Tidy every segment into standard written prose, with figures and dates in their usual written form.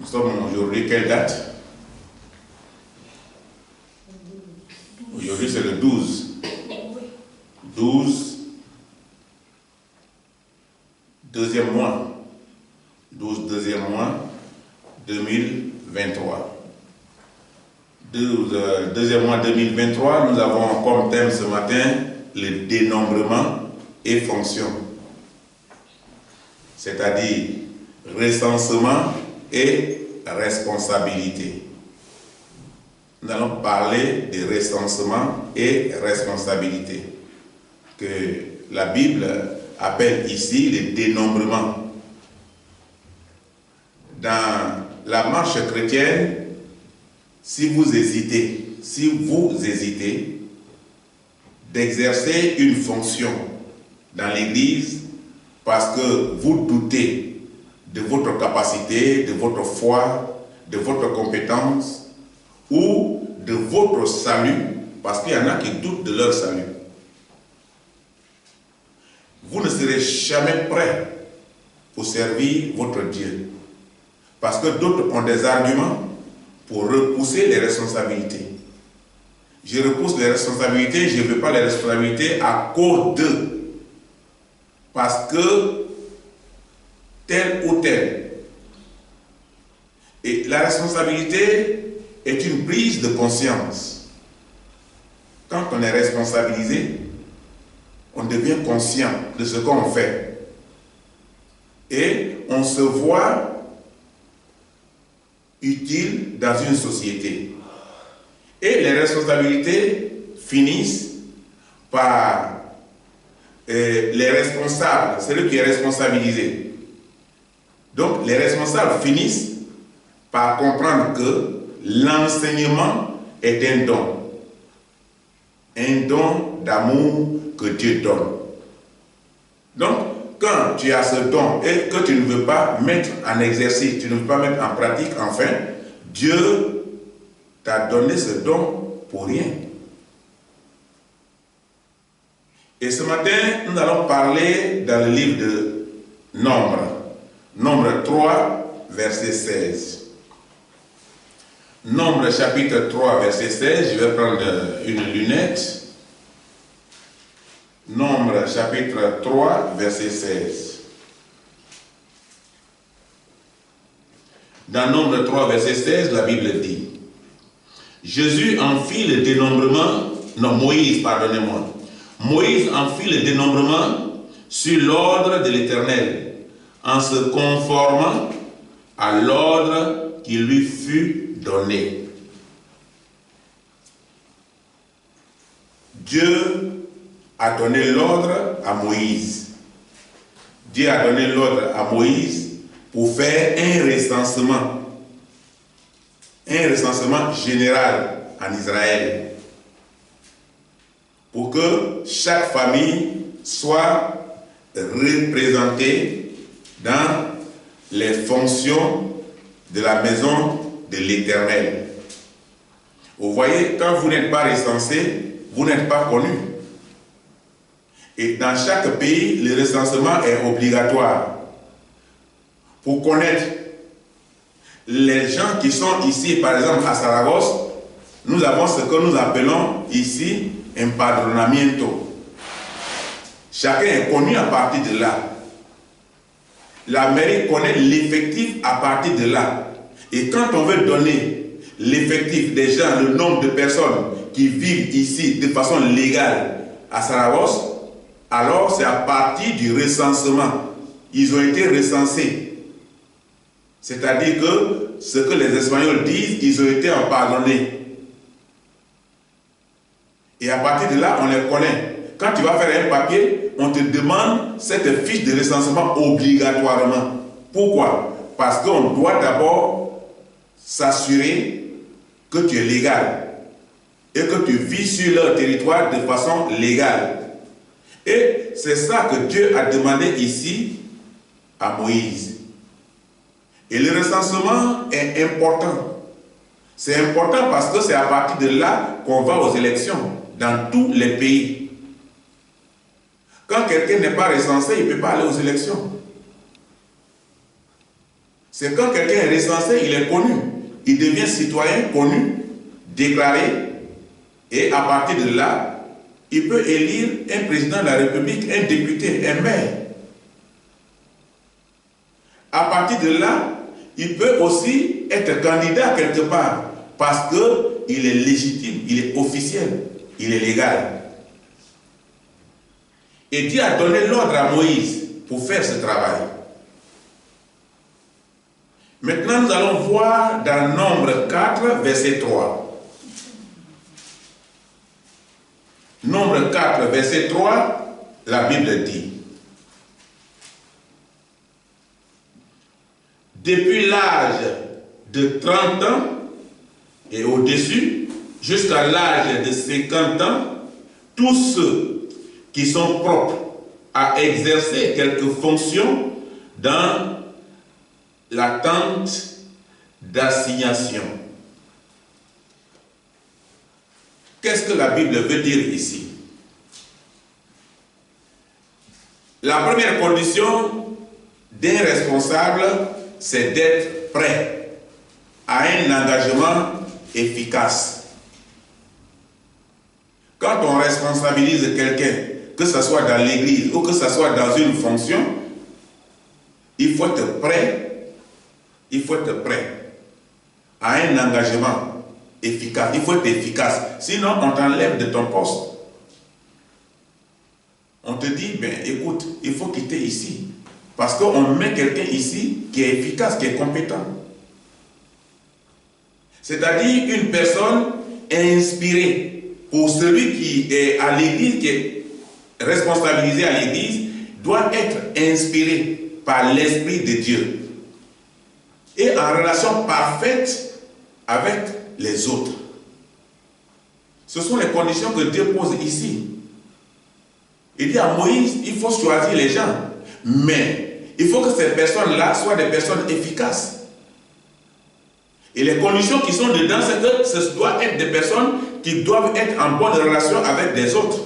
Nous sommes aujourd'hui, quelle date? Aujourd'hui, c'est le 12. 12, deuxième mois. 12, deuxième mois, 2023. Deuxième mois 2023, nous avons comme thème ce matin le dénombrement et fonction. C'est-à-dire recensement et responsabilité. Nous allons parler de recensement et responsabilité, que la Bible appelle ici le dénombrement. Dans la marche chrétienne, si vous hésitez d'exercer une fonction dans l'Église parce que vous doutez de votre capacité, de votre foi, de votre compétence ou de votre salut, parce qu'il y en a qui doutent de leur salut, vous ne serez jamais prêt pour servir votre Dieu. Parce que d'autres ont des arguments pour repousser les responsabilités. Je repousse les responsabilités, je ne veux pas les responsabilités à cause d'eux. Parce que tel ou tel. Et la responsabilité est une prise de conscience. Quand on est responsabilisé, on devient conscient de ce qu'on fait. Et on se voit utile dans une société. Et les responsabilités finissent par les responsables, celui qui est responsabilisé. Donc les responsables finissent par comprendre que l'enseignement est un don d'amour que Dieu donne. Donc, quand tu as ce don et que tu ne veux pas mettre en exercice, tu ne veux pas mettre en pratique, enfin, Dieu t'a donné ce don pour rien. Et ce matin, nous allons parler dans le livre de Nombre 3, verset 16. Nombre chapitre 3, verset 16, je vais prendre une lunette. Nombre chapitre 3, verset 16. Dans Nombre 3, verset 16, la Bible dit: Jésus en fit le dénombrement, Moïse, pardonnez-moi. Moïse en fit le dénombrement sur l'ordre de l'Éternel, en se conformant à l'ordre qui lui fut donné. Dieu a donné l'ordre à Moïse. Dieu a donné l'ordre à Moïse pour faire un recensement général en Israël, pour que chaque famille soit représentée dans les fonctions de la maison de l'Éternel. Vous voyez, quand vous n'êtes pas recensé, vous n'êtes pas connu. Et dans chaque pays, le recensement est obligatoire. Pour connaître les gens qui sont ici, par exemple à Saragosse, nous avons ce que nous appelons ici empadronamiento. Chacun est connu à partir de là. La mairie connaît l'effectif à partir de là. Et quand on veut donner l'effectif des gens, le nombre de personnes qui vivent ici de façon légale à Saragosse, alors c'est à partir du recensement. Ils ont été recensés. C'est-à-dire que ce que les Espagnols disent, ils ont été empadronés. Et à partir de là, on les connaît. Quand tu vas faire un papier, on te demande cette fiche de recensement obligatoirement. Pourquoi? Parce qu'on doit d'abord s'assurer que tu es légal et que tu vis sur leur territoire de façon légale. Et c'est ça que Dieu a demandé ici à Moïse. Et le recensement est important. C'est important parce que c'est à partir de là qu'on va aux élections dans tous les pays. Quand quelqu'un n'est pas recensé, il ne peut pas aller aux élections. C'est quand quelqu'un est recensé, il est connu. Il devient citoyen connu, déclaré, et à partir de là, il peut élire un président de la République, un député, un maire. À partir de là, il peut aussi être candidat quelque part parce qu'il est légitime, il est officiel, il est légal. Et Dieu a donné l'ordre à Moïse pour faire ce travail. Maintenant, nous allons voir dans Nombre 4, verset 3. Nombre 4, verset 3, la Bible dit: depuis l'âge de 30 ans et au-dessus, jusqu'à l'âge de 50 ans, tous ceux qui sont propres à exercer quelque fonction dans la tente d'assignation. Qu'est-ce que la Bible veut dire ici? La première condition d'un responsable, c'est d'être prêt à un engagement efficace. Quand on responsabilise quelqu'un, que ce soit dans l'église ou que ce soit dans une fonction, il faut être prêt. Il faut être prêt à un engagement efficace. Il faut être efficace. Sinon, on t'enlève de ton poste. On te dit, ben écoute, il faut quitter ici. Parce qu'on met quelqu'un ici qui est efficace, qui est compétent. C'est-à-dire une personne inspirée. Pour celui qui est à l'église, qui est responsabilisé à l'église, doit être inspiré par l'Esprit de Dieu. Et en relation parfaite avec les autres. Ce sont les conditions que Dieu pose ici. Il dit à Moïse, il faut choisir les gens. Mais il faut que ces personnes-là soient des personnes efficaces. Et les conditions qui sont dedans, c'est que ce doit être des personnes qui doivent être en bonne relation avec les autres.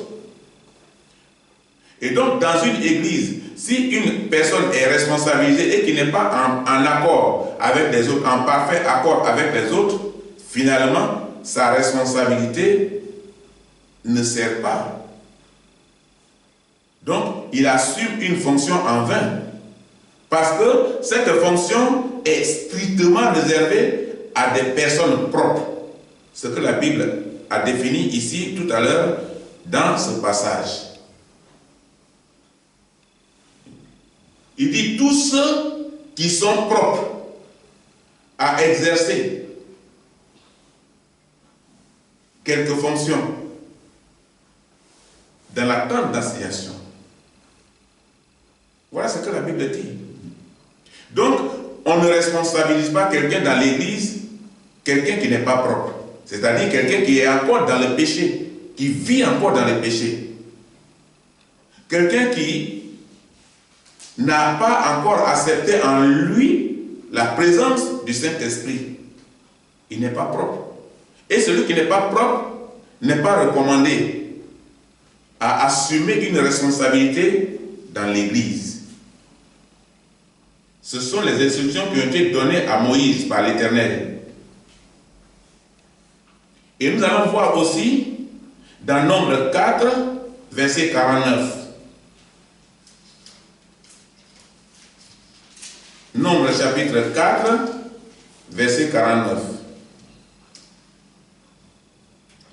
Et donc, dans une église, si une personne est responsabilisée et qui n'est pas en accord avec les autres, en parfait accord avec les autres, finalement, sa responsabilité ne sert pas. Donc, il assume une fonction en vain. Parce que cette fonction est strictement réservée à des personnes propres. Ce que la Bible a défini ici tout à l'heure dans ce passage. Il dit tous ceux qui sont propres à exercer quelque fonction dans la tente d'assignation. Voilà ce que la Bible dit. Donc, on ne responsabilise pas quelqu'un dans l'église, quelqu'un qui n'est pas propre. C'est-à-dire quelqu'un qui est encore dans le péché, qui vit encore dans le péché. Quelqu'un qui n'a pas encore accepté en lui la présence du Saint-Esprit. Il n'est pas propre. Et celui qui n'est pas propre n'est pas recommandé à assumer une responsabilité dans l'Église. Ce sont les instructions qui ont été données à Moïse par l'Éternel. Et nous allons voir aussi dans Nombre 4, verset 49. Nombre chapitre 4, verset 49.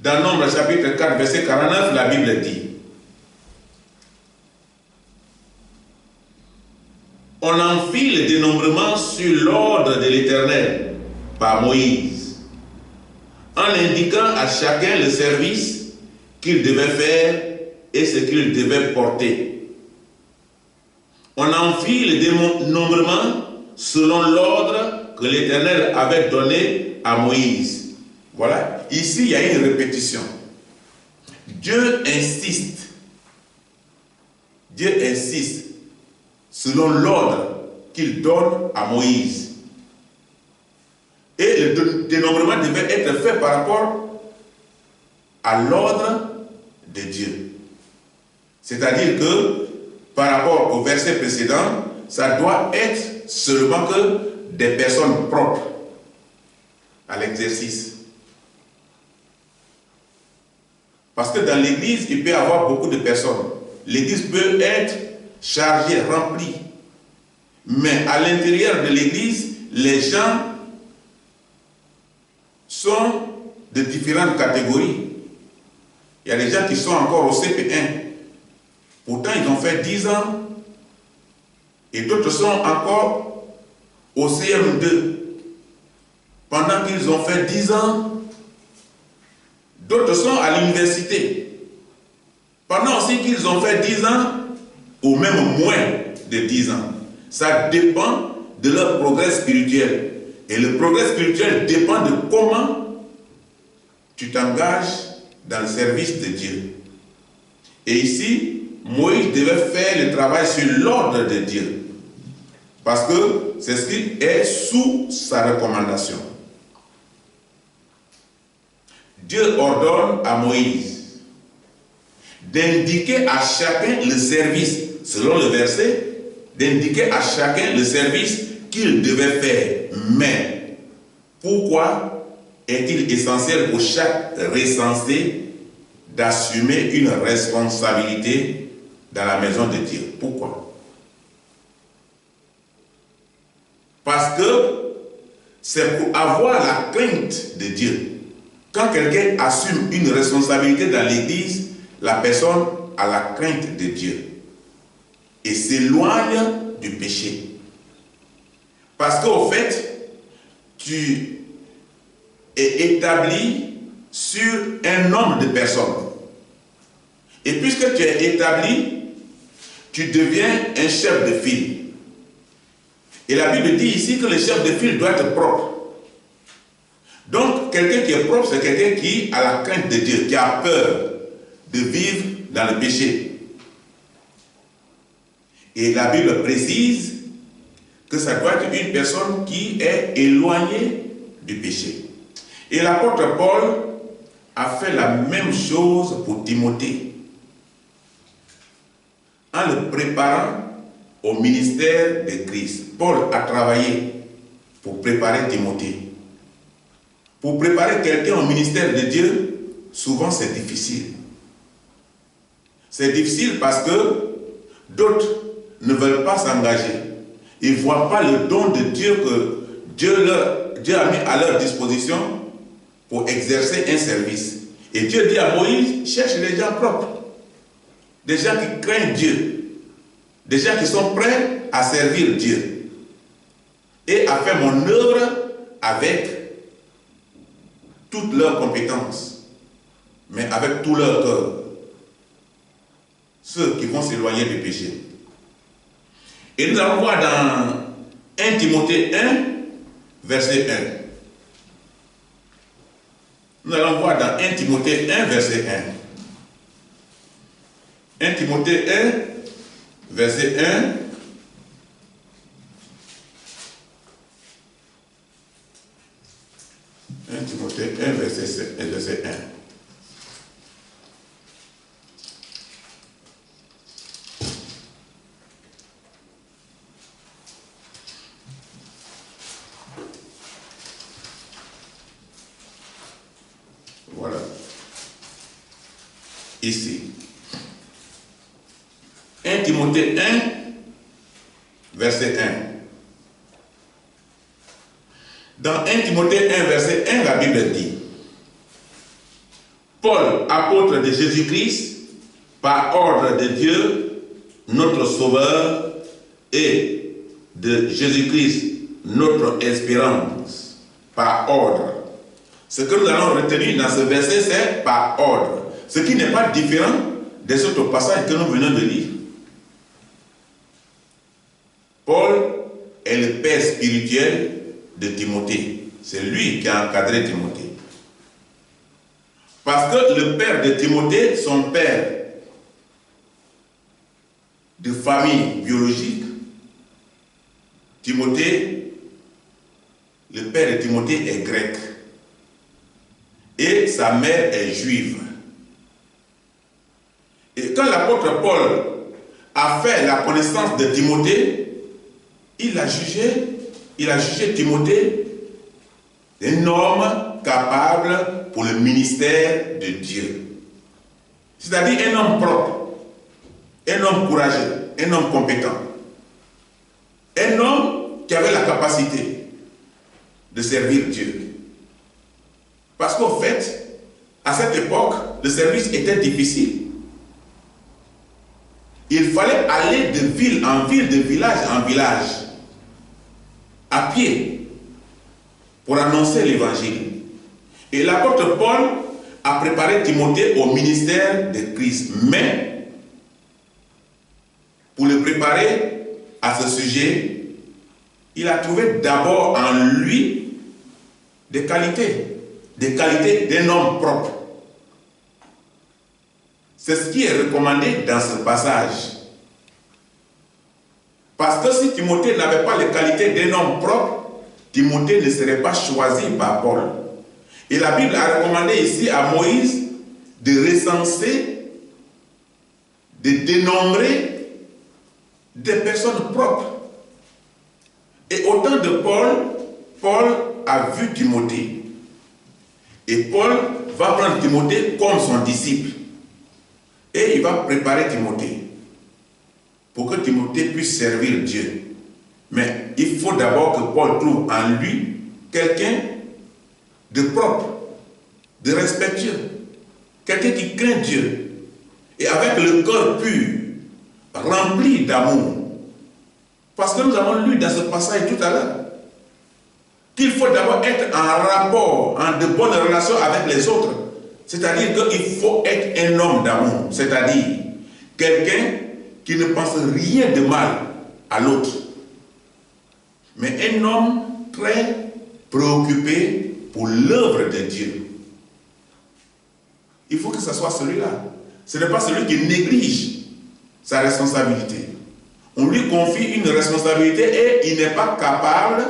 Dans Nombre chapitre 4, verset 49, la Bible dit: on en fit le dénombrement sur l'ordre de l'Éternel par Moïse, en indiquant à chacun le service qu'il devait faire et ce qu'il devait porter. On en fit le dénombrement selon l'ordre que l'Éternel avait donné à Moïse. Voilà, ici il y a une répétition. Dieu insiste selon l'ordre qu'il donne à Moïse. Et le dénombrement devait être fait par rapport à l'ordre de Dieu. C'est-à-dire que par rapport au verset précédent, ça doit être seulement que des personnes propres à l'exercice. Parce que dans l'église, il peut y avoir beaucoup de personnes. L'église peut être chargée, remplie. Mais à l'intérieur de l'église, les gens sont de différentes catégories. Il y a des gens qui sont encore au CP1. Pourtant, ils ont fait 10 ans. Et d'autres sont encore au CM2. Pendant qu'ils ont fait 10 ans, d'autres sont à l'université. Pendant aussi qu'ils ont fait 10 ans, ou même moins de 10 ans. Ça dépend de leur progrès spirituel. Et le progrès spirituel dépend de comment tu t'engages dans le service de Dieu. Et ici, Moïse devait faire le travail sur l'ordre de Dieu. Parce que c'est ce qui est sous sa recommandation. Dieu ordonne à Moïse d'indiquer à chacun le service, selon le verset, d'indiquer à chacun le service qu'il devait faire. Mais pourquoi est-il essentiel pour chaque recensé d'assumer une responsabilité dans la maison de Dieu? Pourquoi? Parce que c'est pour avoir la crainte de Dieu. Quand quelqu'un assume une responsabilité dans l'église, la personne a la crainte de Dieu et s'éloigne du péché. Parce qu'au fait, tu es établi sur un nombre de personnes. Et puisque tu es établi, tu deviens un chef de file. Et la Bible dit ici que le chef de file doit être propre. Donc, quelqu'un qui est propre, c'est quelqu'un qui a la crainte de Dieu, qui a peur de vivre dans le péché. Et la Bible précise que ça doit être une personne qui est éloignée du péché. Et l'apôtre Paul a fait la même chose pour Timothée, en le préparant au ministère de Christ. Paul a travaillé pour préparer Timothée. Pour préparer quelqu'un au ministère de Dieu, souvent c'est difficile. C'est difficile parce que d'autres ne veulent pas s'engager. Ils ne voient pas le don de Dieu que Dieu a mis à leur disposition pour exercer un service. Et Dieu dit à Moïse, cherche des gens propres, des gens qui craignent Dieu, des gens qui sont prêts à servir Dieu et à faire mon œuvre avec toutes leurs compétences, mais avec tout leur cœur. Ceux qui vont s'éloigner du péché. Et nous allons voir dans 1 Timothée 1, verset 1. Nous allons voir dans 1 Timothée 1, verset 1. 1 Timothée 1, verset 1. Timothée 1, verset 1. Voilà. Ici. 1 Timothée 1, verset 1. Dans 1 Timothée 1, verset 1, la Bible dit: Paul, apôtre de Jésus-Christ, par ordre de Dieu, notre Sauveur, et de Jésus-Christ, notre espérance, par ordre. Ce que nous allons retenir dans ce verset, c'est par ordre. Ce qui n'est pas différent des autres passages que nous venons de lire. Paul est le père spirituel de Timothée. C'est lui qui a encadré Timothée. Parce que le père de Timothée, son père de famille biologique, Timothée, le père de Timothée est grec. Et sa mère est juive. Et quand l'apôtre Paul a fait la connaissance de Timothée, il l'a jugé il a jugé Timothée un homme capable pour le ministère de Dieu. C'est-à-dire un homme propre, un homme courageux, un homme compétent. Un homme qui avait la capacité de servir Dieu. Parce qu'au fait, à cette époque, le service était difficile. Il fallait aller de ville en ville, de village en village, à pied, pour annoncer l'évangile. Et l'apôtre Paul a préparé Timothée au ministère de Christ. Mais, pour le préparer à ce sujet, il a trouvé d'abord en lui des qualités d'un homme propre. C'est ce qui est recommandé dans ce passage. Parce que si Timothée n'avait pas les qualités d'un homme propre, Timothée ne serait pas choisi par Paul. Et la Bible a recommandé ici à Moïse de recenser, de dénombrer des personnes propres. Et au temps de Paul, Paul a vu Timothée. Et Paul va prendre Timothée comme son disciple. Et il va préparer Timothée pour que Timothée puisse servir Dieu. Mais il faut d'abord que Paul trouve en lui quelqu'un de propre, de respectueux, quelqu'un qui craint Dieu et avec le cœur pur, rempli d'amour. Parce que nous avons lu dans ce passage tout à l'heure qu'il faut d'abord être en rapport, en de bonnes relations avec les autres. C'est-à-dire qu'il faut être un homme d'amour, c'est-à-dire quelqu'un qui ne pense rien de mal à l'autre, mais un homme très préoccupé pour l'œuvre de Dieu. Il faut que ce soit celui-là. Ce n'est pas celui qui néglige sa responsabilité. On lui confie une responsabilité et il n'est pas capable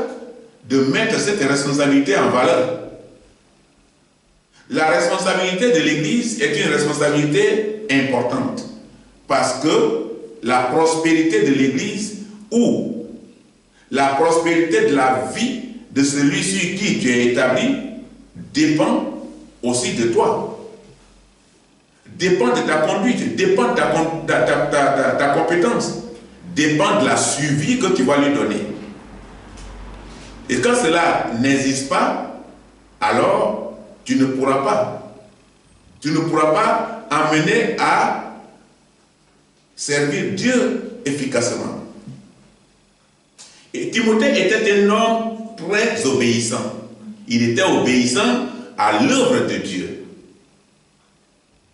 de mettre cette responsabilité en valeur. La responsabilité de l'Église est une responsabilité importante parce que la prospérité de l'Église ou la prospérité de la vie de celui sur qui tu es établi dépend aussi de toi, dépend de ta conduite, dépend de ta compétence, dépend de la suivi que tu vas lui donner. Et quand cela n'existe pas, alors tu ne pourras pas. Tu ne pourras pas amener à servir Dieu efficacement. Et Timothée était un homme très obéissant. Il était obéissant à l'œuvre de Dieu.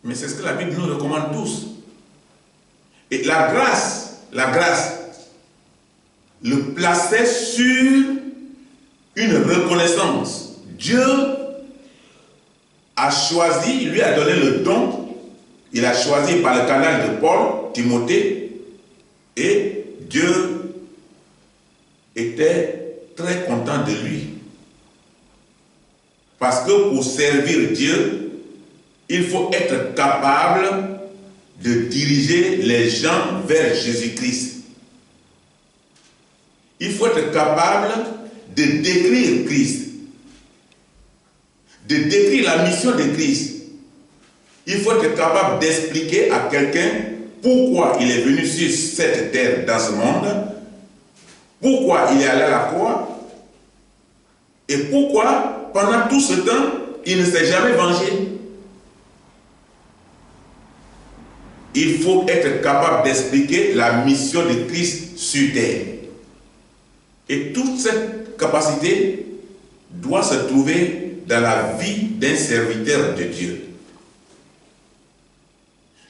Mais c'est ce que la Bible nous recommande tous. Et la grâce le plaçait sur une reconnaissance. Dieu a choisi, lui a donné le don, il a choisi par le canal de Paul, Timothée, et Dieu était très content de lui. Parce que pour servir Dieu, il faut être capable de diriger les gens vers Jésus-Christ. Il faut être capable de décrire Christ, de décrire la mission de Christ. Il faut être capable d'expliquer à quelqu'un pourquoi il est venu sur cette terre, dans ce monde, pourquoi il est allé à la croix, et pourquoi, pendant tout ce temps, il ne s'est jamais vengé. Il faut être capable d'expliquer la mission de Christ sur terre. Et toute cette capacité doit se trouver dans la vie d'un serviteur de Dieu.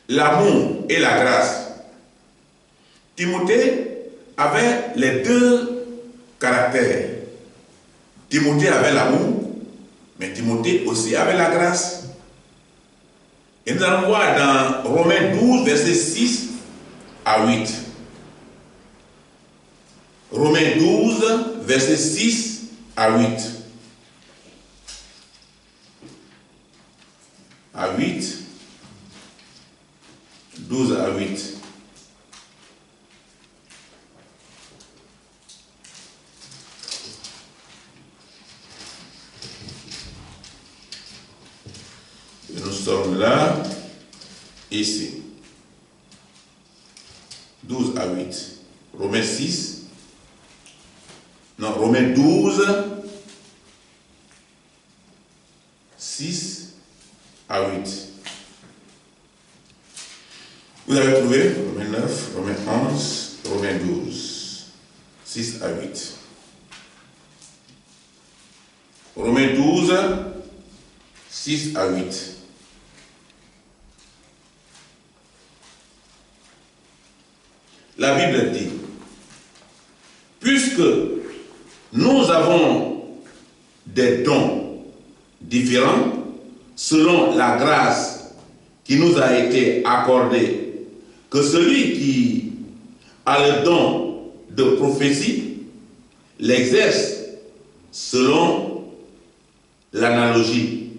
L'amour et la grâce. Timothée avait les deux caractères. Timothée avait l'amour, mais Timothée aussi avait la grâce. Et nous allons voir dans Romains 12, versets 6 à 8. Romains 12, versets 6 à 8. À 8. 12 à 8. sommes là, ici. 12 à 8. Romains 6. Non, Romains 12. 6 à 8. Vous avez trouvé Romains 9, Romains 11, Romains 12. 6 à 8. Romains 12, 6 à 8. La Bible dit, puisque nous avons des dons différents selon la grâce qui nous a été accordée, que celui qui a le don de prophétie l'exerce selon l'analogie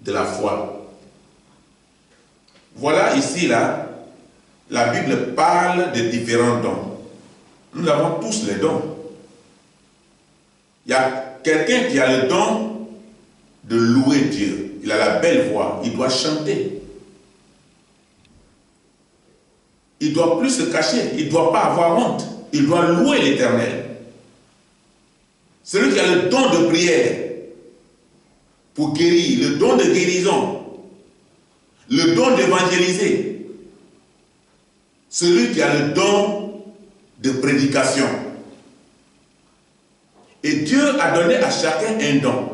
de la foi. Voilà ici, là, la Bible parle de différents dons. Nous avons tous les dons. Il y a quelqu'un qui a le don de louer Dieu. Il a la belle voix, il doit chanter. Il ne doit plus se cacher, il ne doit pas avoir honte. Il doit louer l'Éternel. Celui qui a le don de prière pour guérir, le don de guérison, le don d'évangéliser, celui qui a le don de prédication. Et Dieu a donné à chacun un don.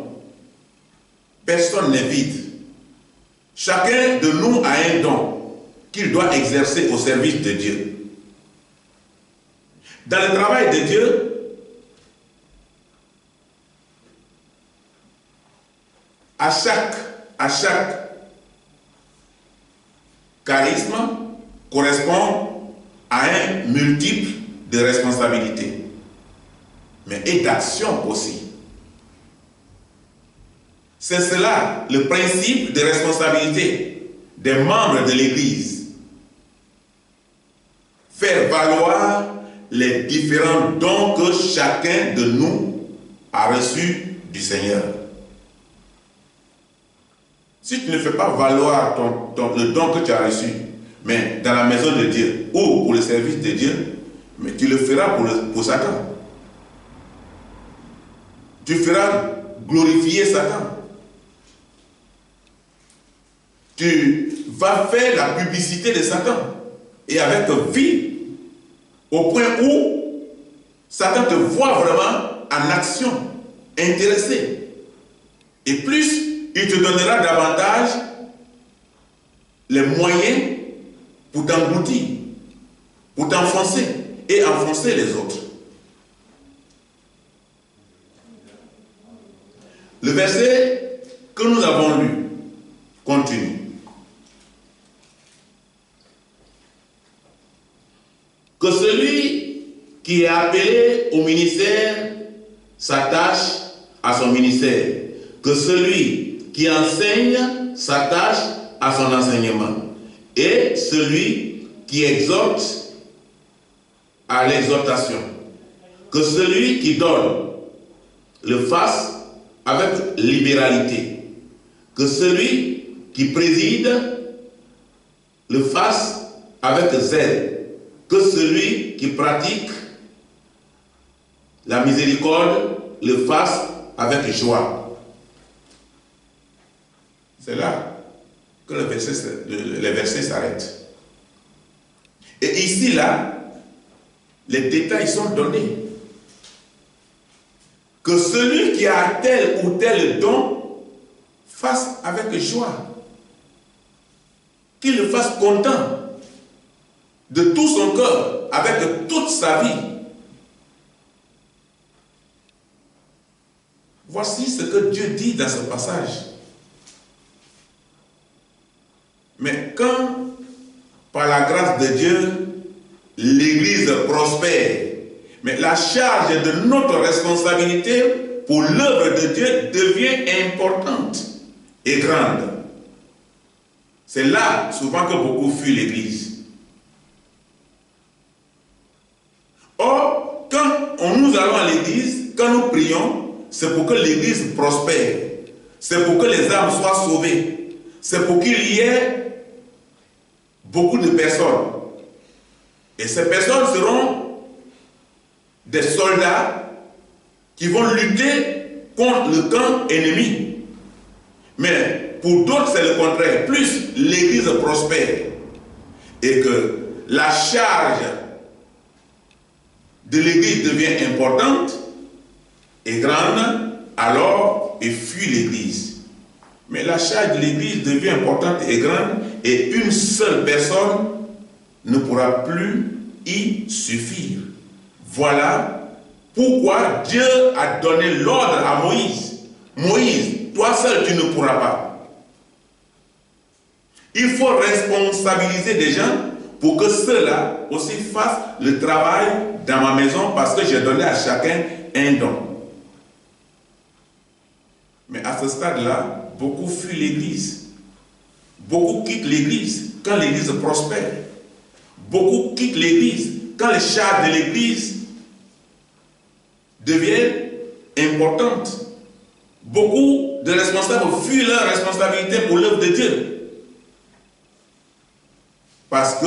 Personne n'est vide. Chacun de nous a un don qu'il doit exercer au service de Dieu. Dans le travail de Dieu, à chaque charisme correspond à un multiple de responsabilités, mais et d'action aussi. C'est cela le principe de responsabilité des membres de l'Église. Faire valoir les différents dons que chacun de nous a reçus du Seigneur. Si tu ne fais pas valoir le don que tu as reçu, mais dans la maison de Dieu ou pour le service de Dieu, mais tu le feras pour Satan. Tu feras glorifier Satan. Tu vas faire la publicité de Satan et avec vie, au point où Satan te voit vraiment en action, intéressé. Et plus il te donnera davantage les moyens pour t'engloutir, pour t'enfoncer et enfoncer les autres. Le verset que nous avons lu continue. Que celui qui est appelé au ministère s'attache à son ministère. Que celui qui enseigne s'attache à son enseignement. Et celui qui exhorte à l'exhortation. Que celui qui donne le fasse avec libéralité. Que celui qui préside le fasse avec zèle. Que celui qui pratique la miséricorde le fasse avec joie. C'est là que les versets s'arrêtent. Et ici, là, les détails sont donnés. Que celui qui a tel ou tel don fasse avec joie. Qu'il le fasse content. De tout son cœur, avec toute sa vie. Voici ce que Dieu dit dans ce passage. Mais quand, par la grâce de Dieu, l'Église prospère, mais la charge de notre responsabilité pour l'œuvre de Dieu devient importante et grande. C'est là, souvent, que beaucoup fuient l'Église. Or, quand nous allons à l'église, quand nous prions, c'est pour que l'église prospère. C'est pour que les âmes soient sauvées. c'est pour qu'il y ait beaucoup de personnes. Et ces personnes seront des soldats qui vont lutter contre le camp ennemi. Mais pour d'autres, c'est le contraire. Plus l'Église prospère et que la charge de l'Église devient importante et grande, alors il fuit l'Église. Mais la charge de l'Église devient importante et grande et une seule personne ne pourra plus y suffire. Voilà pourquoi Dieu a donné l'ordre à Moïse. Moïse, toi seul tu ne pourras pas. Il faut responsabiliser des gens pour que ceux-là aussi fassent le travail dans ma maison parce que j'ai donné à chacun un don. Mais à ce stade-là, beaucoup fuient l'Église. Beaucoup quittent l'Église quand l'Église prospère. Beaucoup quittent l'Église quand les charges de l'Église deviennent importantes. Beaucoup de responsables fuient leur responsabilité pour l'œuvre de Dieu. Parce que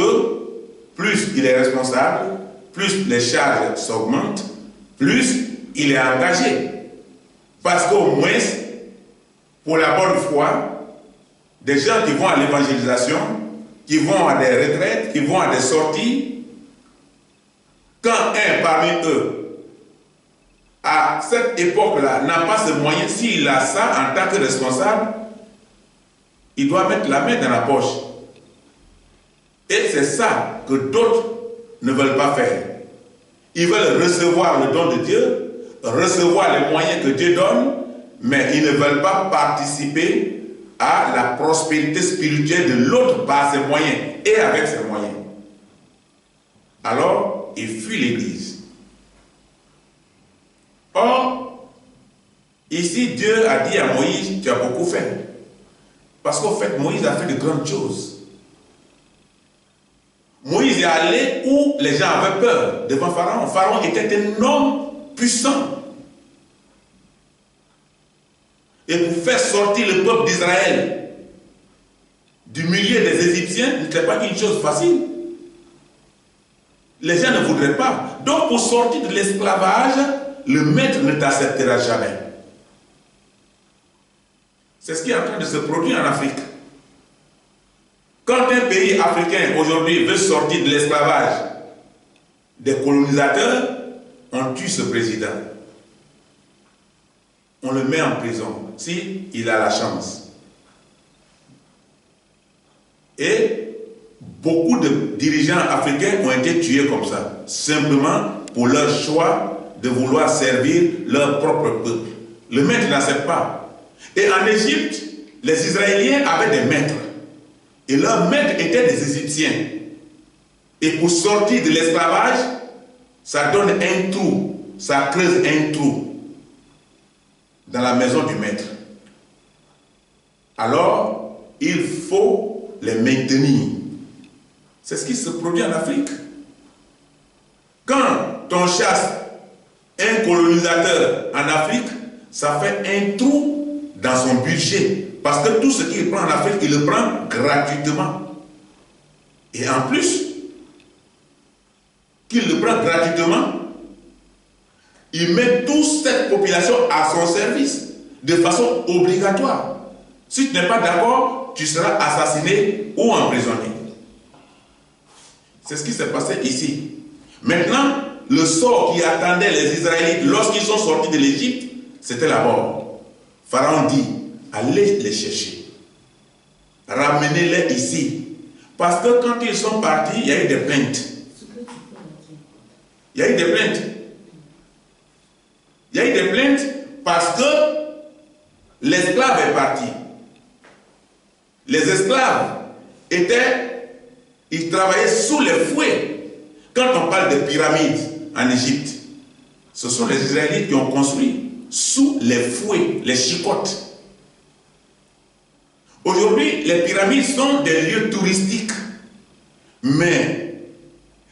plus il est responsable, plus les charges s'augmentent, plus il est engagé. Parce qu'au moins, pour la bonne foi, des gens qui vont à l'évangélisation, qui vont à des retraites, qui vont à des sorties, quand un parmi eux, à cette époque-là, n'a pas ce moyen, s'il a ça en tant que responsable, il doit mettre la main dans la poche. Et c'est ça que d'autres ne veulent pas faire. Ils veulent recevoir le don de Dieu, recevoir les moyens que Dieu donne, mais ils ne veulent pas participer à la prospérité spirituelle de l'autre par ses moyens et avec ses moyens. Alors, ils fuient l'Église. Or, ici, Dieu a dit à Moïse, tu as beaucoup fait. Parce qu'au fait, Moïse a fait de grandes choses. Moïse est allé où les gens avaient peur devant Pharaon. Pharaon était un homme puissant. Et pour faire sortir le peuple d'Israël du milieu des Égyptiens, n'était pas une chose facile. Les gens ne voudraient pas. Donc pour sortir de l'esclavage, le maître ne t'acceptera jamais. C'est ce qui est en train de se produire en Afrique. Quand un pays africain aujourd'hui veut sortir de l'esclavage des colonisateurs, on tue ce président. On le met en prison, s'il a la chance. Et beaucoup de dirigeants africains ont été tués comme ça, simplement pour leur choix de vouloir servir leur propre peuple. Le maître n'accepte pas. Et en Égypte, les Israéliens avaient des maîtres. Et leurs maîtres étaient des Égyptiens. Et pour sortir de l'esclavage, ça donne un trou, ça creuse un trou dans la maison du maître. Alors, il faut les maintenir. C'est ce qui se produit en Afrique. Quand on chasse un colonisateur en Afrique, ça fait un trou dans son budget. Parce que tout ce qu'il prend en Afrique, il le prend gratuitement. Et en plus, qu'il le prend gratuitement, il met toute cette population à son service de façon obligatoire. Si tu n'es pas d'accord, tu seras assassiné ou emprisonné. C'est ce qui s'est passé ici. Maintenant, le sort qui attendait les Israélites lorsqu'ils sont sortis de l'Égypte, c'était la mort. Pharaon dit, allez les chercher. Ramenez-les ici. Parce que quand ils sont partis, il y a eu des plaintes. Il y a eu des plaintes. Il y a eu des plaintes parce que l'esclave est parti. Les esclaves ils travaillaient sous les fouets. Quand on parle de pyramides en Égypte, ce sont les Israélites qui ont construit sous les fouets, les chicottes. Aujourd'hui, les pyramides sont des lieux touristiques. Mais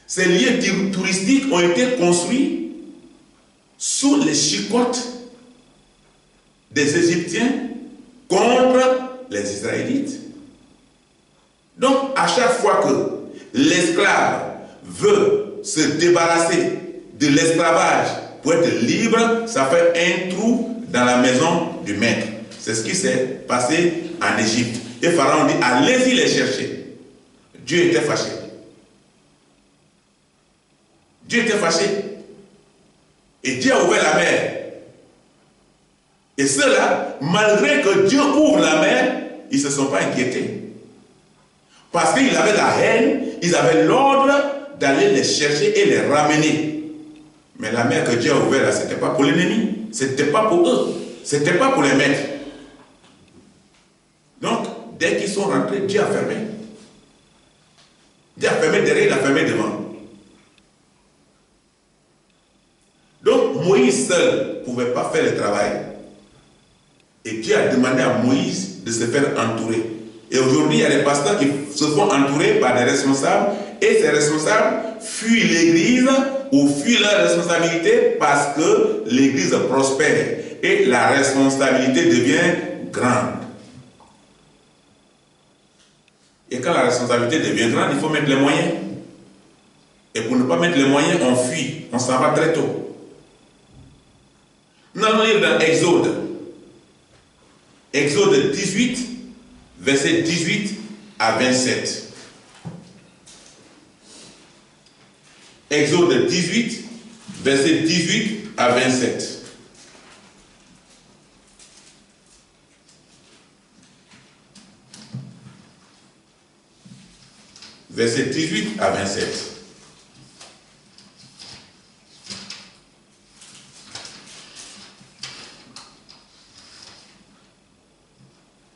ces lieux touristiques ont été construits sous les chicottes des Égyptiens contre les Israélites. Donc, à chaque fois que l'esclave veut se débarrasser de l'esclavage pour être libre, ça fait un trou dans la maison du maître. C'est ce qui s'est passé en Égypte. Et Pharaon dit, allez-y les chercher. Dieu était fâché. Dieu était fâché. Et Dieu a ouvert la mer. Et ceux-là, malgré que Dieu ouvre la mer, ils ne se sont pas inquiétés. Parce qu'ils avaient la haine, ils avaient l'ordre d'aller les chercher et les ramener. Mais la mer que Dieu a ouverte là, ce n'était pas pour l'ennemi, ce n'était pas pour eux, ce n'était pas pour les maîtres. Donc, dès qu'ils sont rentrés, Dieu a fermé. Dieu a fermé derrière, il a fermé devant. Donc, Moïse seul ne pouvait pas faire le travail. Et Dieu a demandé à Moïse de se faire entourer. Et aujourd'hui, il y a des pasteurs qui se font entourer par des responsables. Et ces responsables fuient l'église ou fuient leur responsabilité parce que l'église prospère. Et la responsabilité devient grande. Et quand la responsabilité devient grande, il faut mettre les moyens. Et pour ne pas mettre les moyens, on fuit. On s'en va très tôt. Nous allons lire dans Exode. Exode 18, versets 18 à 27. Exode 18, versets 18 à 27. Versets 18 à 27.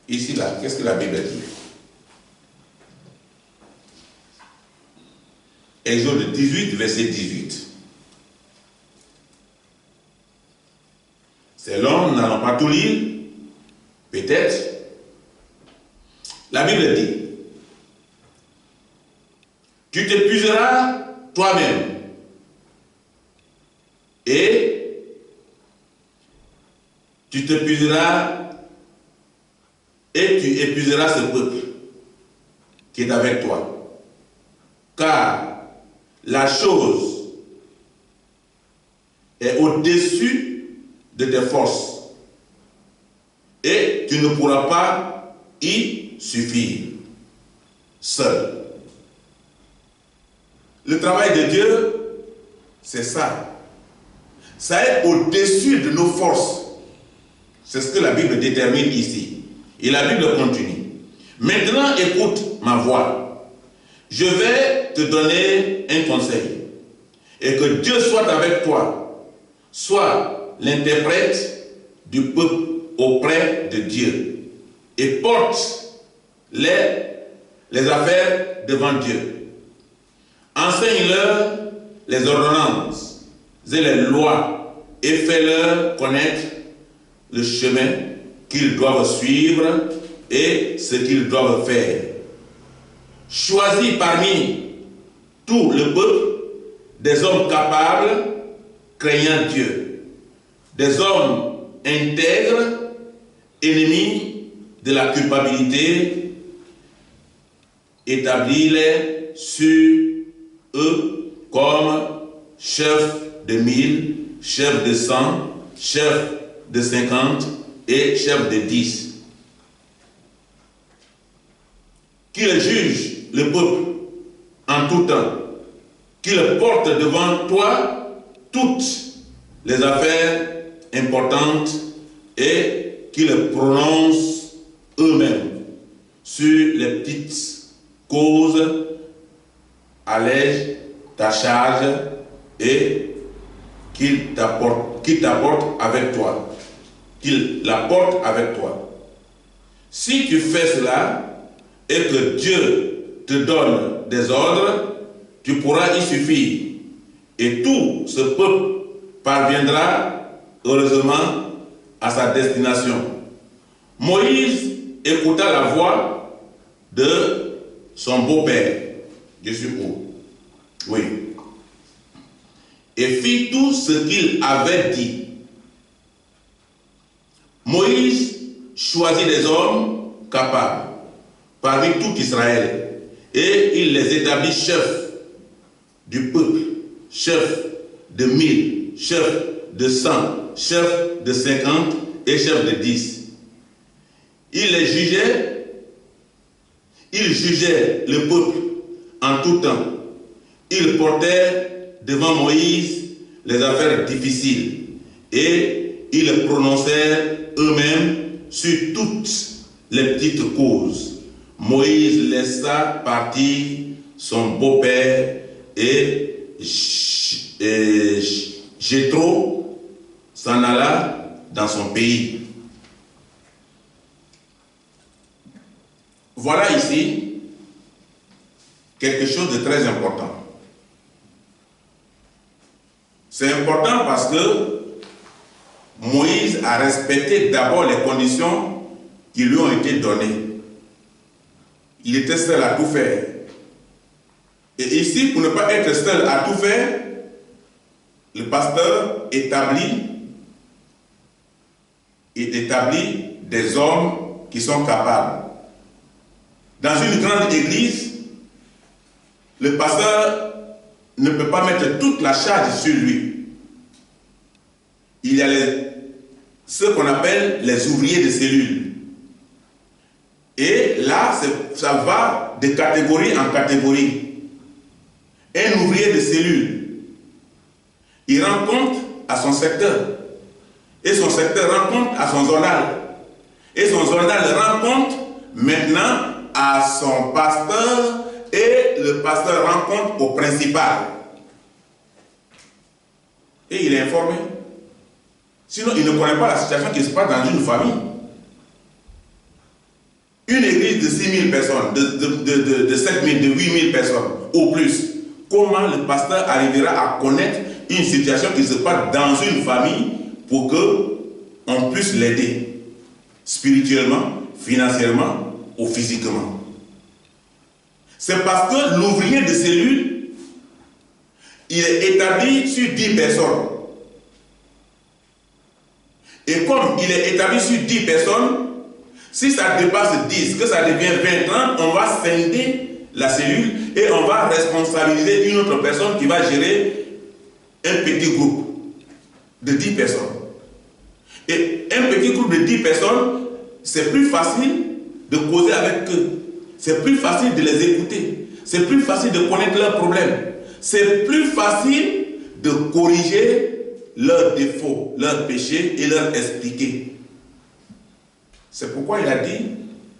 Ici, là, qu'est-ce que la Bible dit? Exode 18, verset 18. C'est long, nous n'allons pas tout lire. Peut-être. La Bible dit, tu t'épuiseras toi-même et tu t'épuiseras et tu épuiseras ce peuple qui est avec toi. Car la chose est au-dessus de tes forces et tu ne pourras pas y suffire seul. Le travail de Dieu, c'est ça. Ça est au-dessus de nos forces. C'est ce que la Bible détermine ici. Et la Bible continue. Maintenant, écoute ma voix. Je vais te donner un conseil. Et que Dieu soit avec toi. Sois l'interprète du peuple auprès de Dieu. Et porte les affaires devant Dieu. Enseigne-leur les ordonnances et les lois et fais-leur connaître le chemin qu'ils doivent suivre et ce qu'ils doivent faire. Choisis parmi tout le peuple des hommes capables, craignant Dieu, des hommes intègres, ennemis de la culpabilité, établis-les sur eux comme chefs de 1000, chefs de 100, chefs de 50 et chefs de 10. Qu'ils jugent le peuple en tout temps, qu'ils portent devant toi toutes les affaires importantes et qu'ils prononcent eux-mêmes sur les petites causes. Allège ta charge et qu'il t'apporte avec toi. Qu'il l'apporte avec toi. Si tu fais cela et que Dieu te donne des ordres, tu pourras y suffire. Et tout ce peuple parviendra heureusement à sa destination. Moïse écouta la voix de son beau-père. Je suis où? Oui. Et fit tout ce qu'il avait dit. Moïse choisit des hommes capables parmi tout Israël Et il les établit chefs du peuple, chefs de 1000, chefs de 100, chefs de 50 et chefs de 10. Il les jugeait, il jugeait le peuple en tout temps. Il portait devant Moïse les affaires difficiles et ils prononçèrent eux-mêmes sur toutes les petites causes. Moïse laissa partir son beau-père et Jéthro s'en alla dans son pays. Voilà ici quelque chose de très important. C'est important parce que Moïse a respecté d'abord les conditions qui lui ont été données. Il était seul à tout faire. Et ici, pour ne pas être seul à tout faire, le pasteur établit des hommes qui sont capables. Dans une grande église, le pasteur ne peut pas mettre toute la charge sur lui. Il y a ce qu'on appelle les ouvriers de cellule. Et là, ça va de catégorie en catégorie. Un ouvrier de cellule, il rend compte à son secteur. Et son secteur rend compte à son zonal. Et son zonal rend compte maintenant à son pasteur. Et le pasteur rend compte au principal. Et il est informé. Sinon, il ne connaît pas la situation qui se passe dans une famille. Une église de 6 000 personnes, de 7 000, de 8 000 personnes, au plus. Comment le pasteur arrivera à connaître une situation qui se passe dans une famille pour qu'on puisse l'aider spirituellement, financièrement ou physiquement? C'est parce que l'ouvrier de cellule, il est établi sur 10 personnes. Et comme il est établi sur 10 personnes, si ça dépasse 10, que ça devient 20, 30, on va scinder la cellule et on va responsabiliser une autre personne qui va gérer un petit groupe de 10 personnes. Et un petit groupe de 10 personnes, c'est plus facile de causer avec eux. C'est plus facile de les écouter. C'est plus facile de connaître leurs problèmes. C'est plus facile de corriger leurs défauts, leurs péchés et leur expliquer. C'est pourquoi il a dit,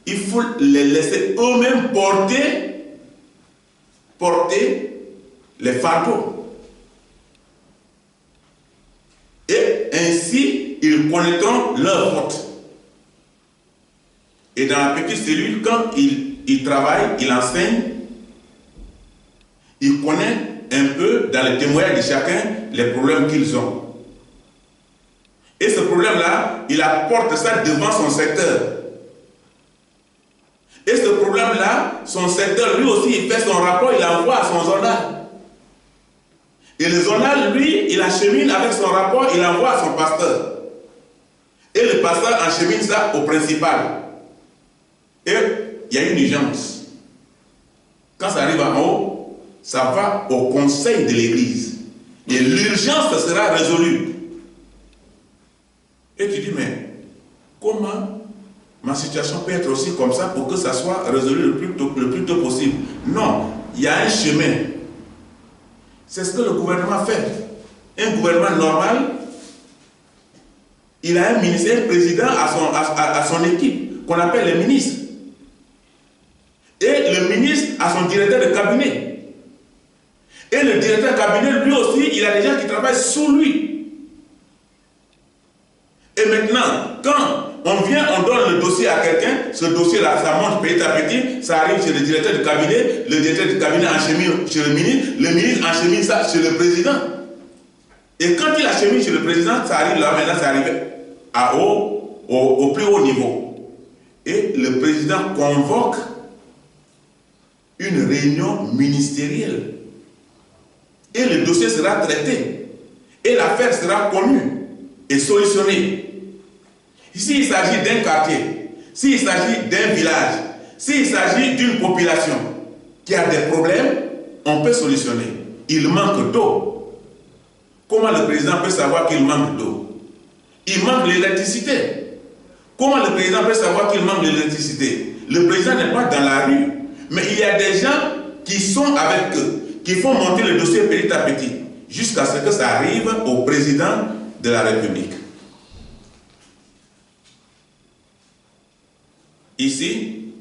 il faut les laisser eux-mêmes porter les fardeaux. Et ainsi, ils connaîtront leurs fautes. Et dans la petite cellule, quand il travaille, il enseigne, il connaît un peu dans le témoignage de chacun les problèmes qu'ils ont. Et ce problème-là, il apporte ça devant son secteur. Et ce problème-là, son secteur, lui aussi, il fait son rapport, il envoie à son zonal. Et le zonal, lui, il achemine avec son rapport, il envoie à son pasteur. Et le pasteur achemine ça au principal. Et il y a une urgence. Quand ça arrive en haut, ça va au conseil de l'église. Et l'urgence sera résolue. Et tu dis, mais comment ma situation peut être aussi comme ça pour que ça soit résolu le plus tôt possible? Non, il y a un chemin. C'est ce que le gouvernement fait. Un gouvernement normal, il a un ministère, un président à son équipe, qu'on appelle les ministres. Et le ministre a son directeur de cabinet. Et le directeur de cabinet, lui aussi, il a des gens qui travaillent sous lui. Et maintenant, quand on vient, on donne le dossier à quelqu'un, ce dossier-là, ça monte petit à petit, ça arrive chez le directeur de cabinet, le directeur de cabinet achemine chez le ministre achemine ça chez le président. Et quand il achemine chez le président, ça arrive là, maintenant, ça arrive au plus haut niveau. Et le président convoque une réunion ministérielle. Et le dossier sera traité. Et l'affaire sera connue et solutionnée. S'il s'agit d'un quartier, s'il s'agit d'un village, s'il s'agit d'une population, qui a des problèmes, on peut solutionner. Il manque d'eau. Comment le président peut savoir qu'il manque d'eau? Il manque l'électricité. Comment le président peut savoir qu'il manque l'électricité? Le président n'est pas dans la rue, mais il y a des gens qui sont avec eux, qui font monter le dossier petit à petit, jusqu'à ce que ça arrive au président de la République. Ici,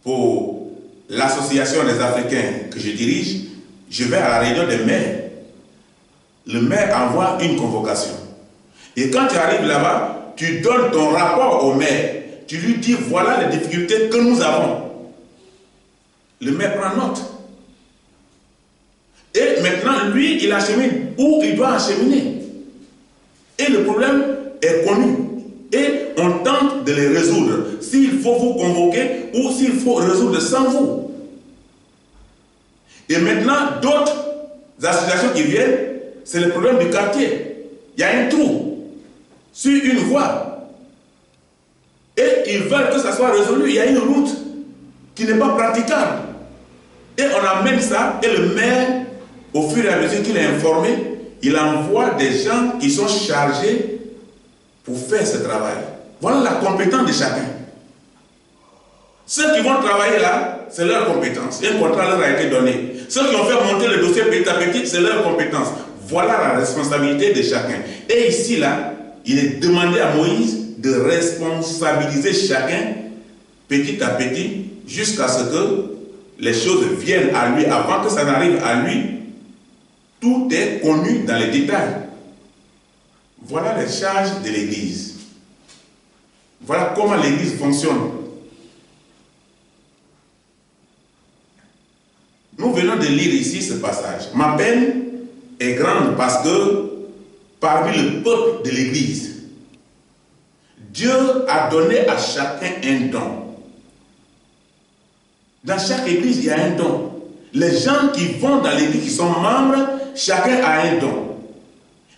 pour l'association des Africains que je dirige, je vais à la réunion des maires. Le maire envoie une convocation. Et quand tu arrives là-bas, tu donnes ton rapport au maire. Tu lui dis, voilà les difficultés que nous avons. Le maire prend note. Et maintenant, lui, il achemine où il doit acheminer. Et le problème est connu. Et on tente de les résoudre. S'il faut vous convoquer ou s'il faut résoudre sans vous. Et maintenant, d'autres associations qui viennent, c'est le problème du quartier. Il y a un trou sur une voie. Et ils veulent que ça soit résolu. Il y a une route qui n'est pas praticable. Et on amène ça, et le maire, au fur et à mesure qu'il est informé, il envoie des gens qui sont chargés pour faire ce travail. Voilà la compétence de chacun. Ceux qui vont travailler là, c'est leur compétence. Un contrat leur a été donné. Ceux qui ont fait monter le dossier petit à petit, c'est leur compétence. Voilà la responsabilité de chacun. Et ici, là, il est demandé à Moïse de responsabiliser chacun petit à petit jusqu'à ce que les choses viennent à lui. Avant que ça n'arrive à lui, tout est connu dans les détails. Voilà les charges de l'Église. Voilà comment l'Église fonctionne. Nous venons de lire ici ce passage. Ma peine est grande parce que parmi le peuple de l'Église, Dieu a donné à chacun un don. Dans chaque église, il y a un don. Les gens qui vont dans l'église, qui sont membres, chacun a un don.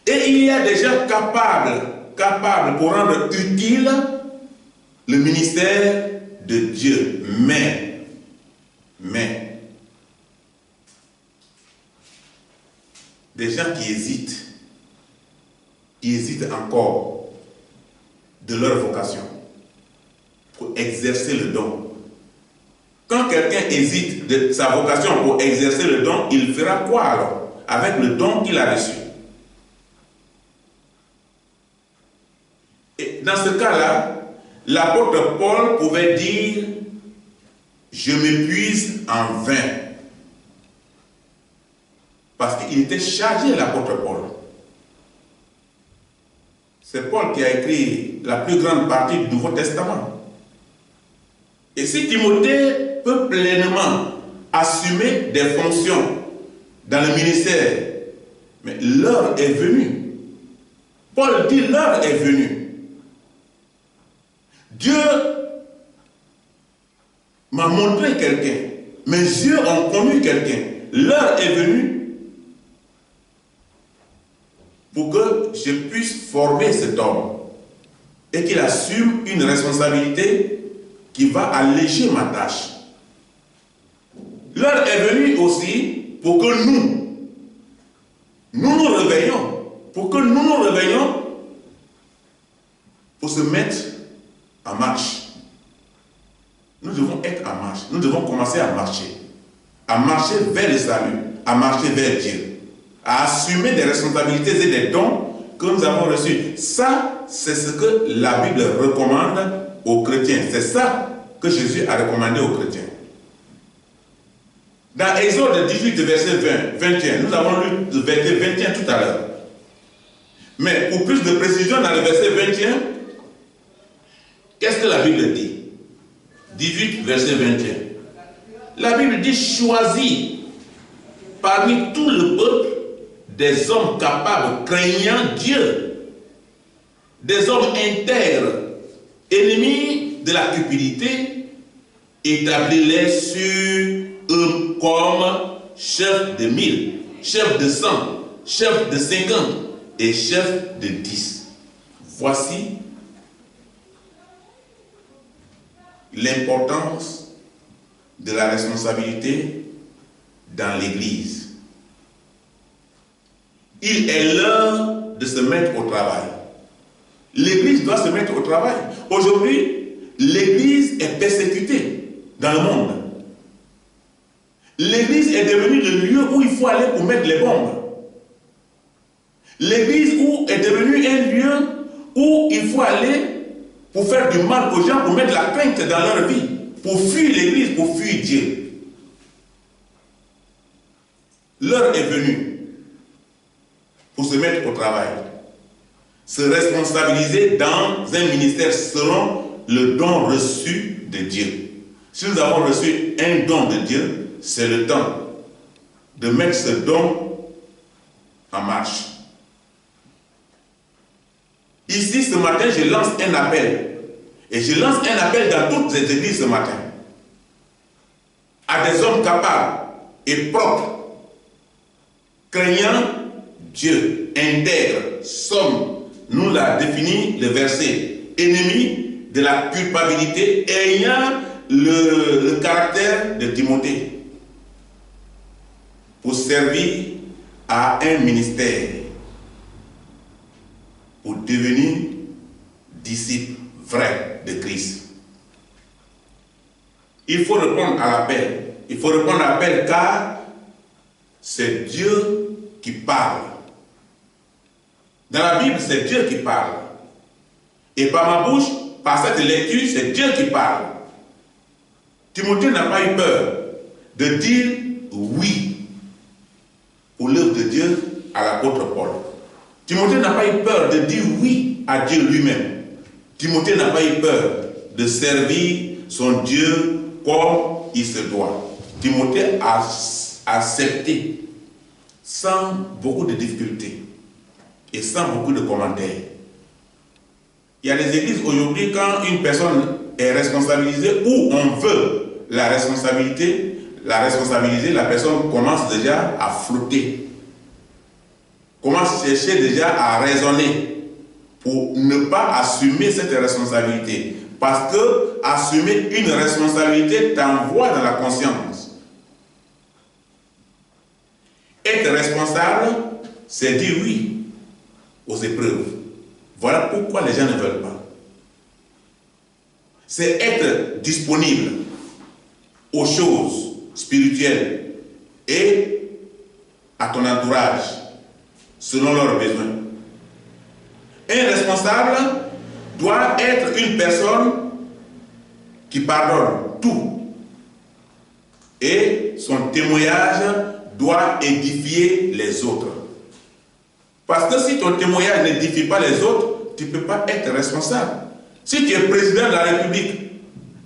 Et il y a des gens capables pour rendre utile le ministère de Dieu. Mais, des gens qui hésitent encore de leur vocation pour exercer le don. Quand quelqu'un hésite de sa vocation pour exercer le don, il fera quoi alors avec le don qu'il a reçu? Et dans ce cas-là, l'apôtre Paul pouvait dire « Je m'épuise en vain ». Parce qu'il était chargé, l'apôtre Paul. C'est Paul qui a écrit la plus grande partie du Nouveau Testament. Et si Timothée peut pleinement assumer des fonctions dans le ministère, mais l'heure est venue. Paul dit l'heure est venue. Dieu m'a montré quelqu'un. Mes yeux ont connu quelqu'un. L'heure est venue pour que je puisse former cet homme et qu'il assume une responsabilité qui va alléger ma tâche. L'heure est venue aussi pour que nous réveillons, pour se mettre en marche. Nous devons être en marche, nous devons commencer à marcher vers le salut, à marcher vers Dieu, à assumer des responsabilités et des dons que nous avons reçus. Ça, c'est ce que la Bible recommande aux chrétiens. C'est ça que Jésus a recommandé aux chrétiens. Dans Exode 18, verset 21, nous avons lu le verset 21 tout à l'heure. Mais pour plus de précision, dans le verset 21, qu'est-ce que la Bible dit? 18, verset 21. La Bible dit « Choisis parmi tout le peuple des hommes capables, craignant Dieu, des hommes intègres, ennemis de la cupidité, établis-les sur eux comme chefs de 1000, chefs de 100, chefs de 50 et chefs de 10. Voici l'importance de la responsabilité dans l'Église. Il est l'heure de se mettre au travail. L'Église doit se mettre au travail. Aujourd'hui, l'Église est persécutée dans le monde. L'Église est devenue le lieu où il faut aller pour mettre les bombes. L'Église est devenue un lieu où il faut aller pour faire du mal aux gens, pour mettre la crainte dans leur vie, pour fuir l'Église, pour fuir Dieu. L'heure est venue pour se mettre au travail, se responsabiliser dans un ministère selon le don reçu de Dieu. Si nous avons reçu un don de Dieu, c'est le temps de mettre ce don en marche. Ici, ce matin, je lance un appel. Et je lance un appel dans toutes les églises ce matin. À des hommes capables et propres, craignant Dieu, intègres, sommes, nous l'a défini le verset, ennemis de la culpabilité, ayant le caractère de Timothée, pour servir à un ministère, pour devenir disciple vrai de Christ. Il faut répondre à l'appel. Il faut répondre à l'appel car c'est Dieu qui parle. Dans la Bible, c'est Dieu qui parle. Et par ma bouche, par cette lecture, c'est Dieu qui parle. Timothée n'a pas eu peur de dire oui pour l'œuvre de Dieu à l'apôtre Paul. Timothée n'a pas eu peur de dire oui à Dieu lui-même. Timothée n'a pas eu peur de servir son Dieu comme il se doit. Timothée a accepté sans beaucoup de difficultés et sans beaucoup de commentaires. Il y a des églises aujourd'hui, quand une personne est responsabilisée ou on veut la responsabiliser, la personne commence déjà à flotter. Commence à chercher déjà à raisonner pour ne pas assumer cette responsabilité. Parce que assumer une responsabilité t'envoie dans la conscience. Être responsable, c'est dire oui aux épreuves. Voilà pourquoi les gens ne veulent pas. C'est être disponible aux choses spirituelles et à ton entourage, selon leurs besoins. Un responsable doit être une personne qui pardonne tout. Et son témoignage doit édifier les autres. Parce que si ton témoignage n'édifie pas les autres, tu ne peux pas être responsable. Si tu es président de la République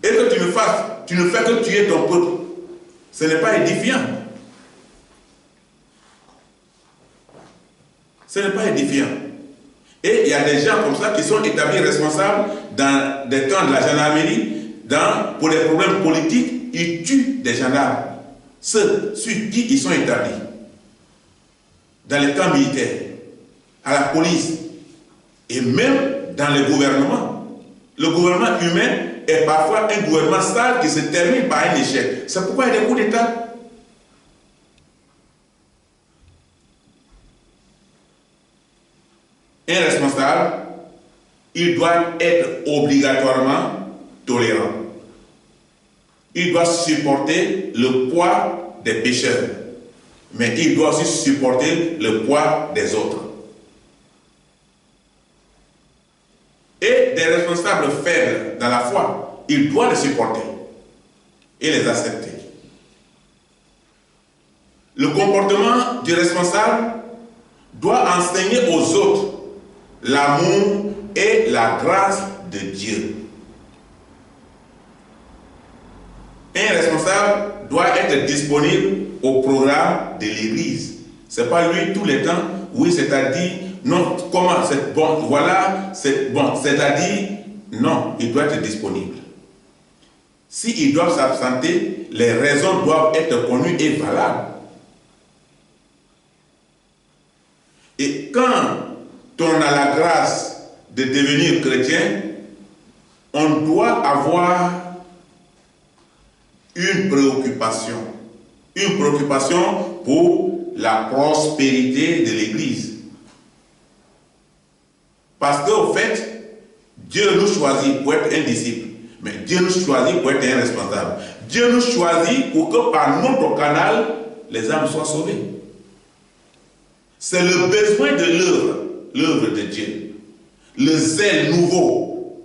et que tu ne fais que tuer ton peuple, ce n'est pas édifiant. Ce n'est pas édifiant. Et il y a des gens comme ça qui sont établis responsables dans des camps de la gendarmerie, pour des problèmes politiques, ils tuent des gendarmes. Ceux sur qui ils sont établis. Dans les camps militaires, à la police, et même dans le gouvernement. Le gouvernement humain est parfois un gouvernement sale qui se termine par un échec. C'est pourquoi il y a des coups d'État. Un responsable, il doit être obligatoirement tolérant. Il doit supporter le poids des pécheurs, mais il doit aussi supporter le poids des autres. Et des responsables faibles dans la foi, il doit les supporter et les accepter. Le comportement du responsable doit enseigner aux autres l'amour et la grâce de Dieu. Un responsable doit être disponible au programme de l'Église. Ce n'est pas lui tous les temps, oui, c'est-à-dire, non, comment, c'est bon, voilà, c'est bon, c'est-à-dire, non, il doit être disponible. S'ils doivent s'absenter, les raisons doivent être connues et valables. Et quand on a la grâce de devenir chrétien, on doit avoir une préoccupation. Une préoccupation pour la prospérité de l'Église. Parce qu'au fait, Dieu nous choisit pour être un disciple. Mais Dieu nous choisit pour être un responsable. Dieu nous choisit pour que par notre canal, les âmes soient sauvées. C'est le besoin de l'œuvre de Dieu. Le zèle nouveau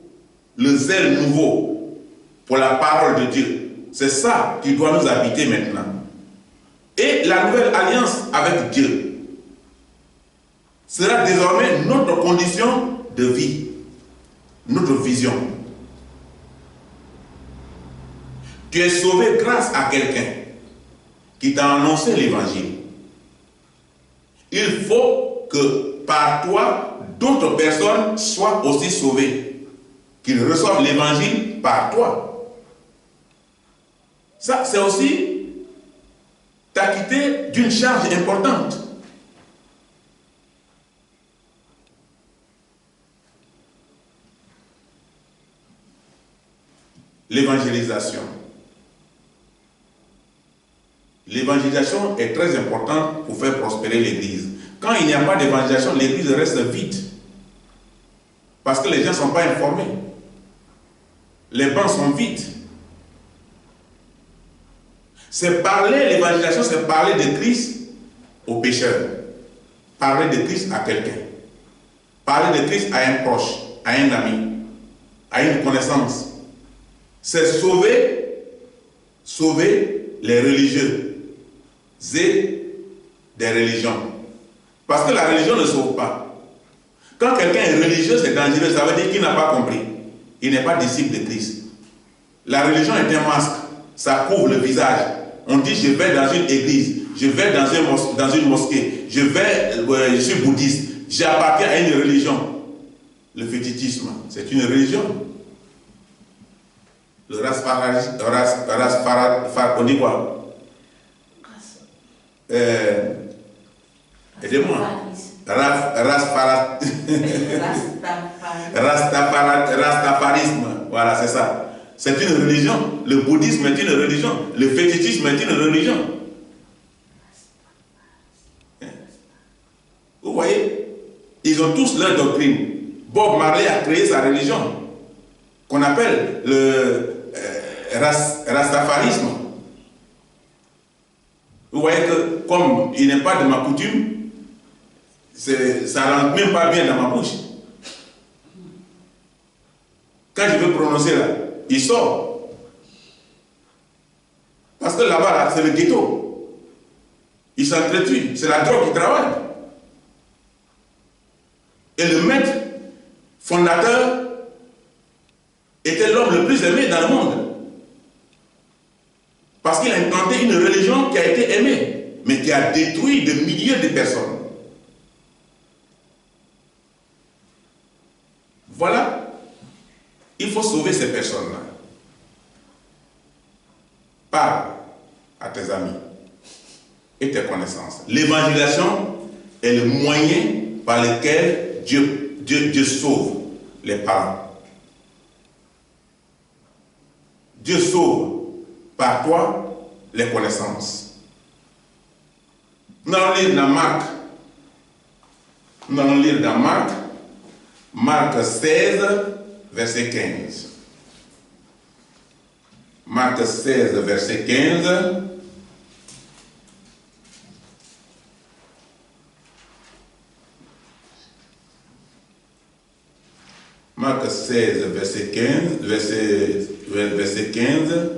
pour la parole de Dieu. C'est ça qui doit nous habiter maintenant. Et la nouvelle alliance avec Dieu sera désormais notre condition de vie, notre vision. Tu es sauvé grâce à quelqu'un qui t'a annoncé l'évangile. Il faut que par toi, d'autres personnes soient aussi sauvées, qu'ils reçoivent l'évangile par toi. Ça, c'est aussi t'acquitter d'une charge importante. L'évangélisation. L'évangélisation est très importante pour faire prospérer l'Église. Quand il n'y a pas d'évangélisation, l'Église reste vide. Parce que les gens ne sont pas informés. Les bancs sont vides. C'est parler, l'évangélisation, c'est parler de Christ aux pécheurs. Parler de Christ à quelqu'un. Parler de Christ à un proche, à un ami, à une connaissance. C'est sauver les religieux et des religions. Parce que la religion ne sauve pas. Quand quelqu'un est religieux, c'est dangereux, ça veut dire qu'il n'a pas compris. Il n'est pas disciple de Christ. La religion est un masque, ça couvre le visage. On dit je vais dans une église, je vais dans une mosquée, je suis bouddhiste, j'appartiens à une religion. Le fétichisme, c'est une religion. Le on dit quoi? Aidez-moi. Rastafarisme. Voilà, c'est ça. C'est une religion. Le bouddhisme est une religion. Le fétichisme est une religion. Vous voyez? Ils ont tous leur doctrine. Bob Marley a créé sa religion, qu'on appelle le rastafarisme. Vous voyez que, comme il n'est pas de ma coutume, ça ne rentre même pas bien dans ma bouche. Quand je veux prononcer là, il sort. Parce que là-bas, là, c'est le ghetto. Ils s'entretuent. C'est la drogue qui travaille. Et le maître fondateur était l'homme le plus aimé dans le monde. Parce qu'il a implanté une religion qui a été aimée, mais qui a détruit des milliers de personnes. Voilà. Il faut sauver ces personnes-là. Parle à tes amis et tes connaissances. L'évangélisation est le moyen par lequel Dieu sauve les parents. Dieu sauve par toi les connaissances. Nous allons lire dans Marc. Nous allons lire dans Marc 16, verset 15. Marc 16, verset 15. Marc 16, verset 15, verset 15.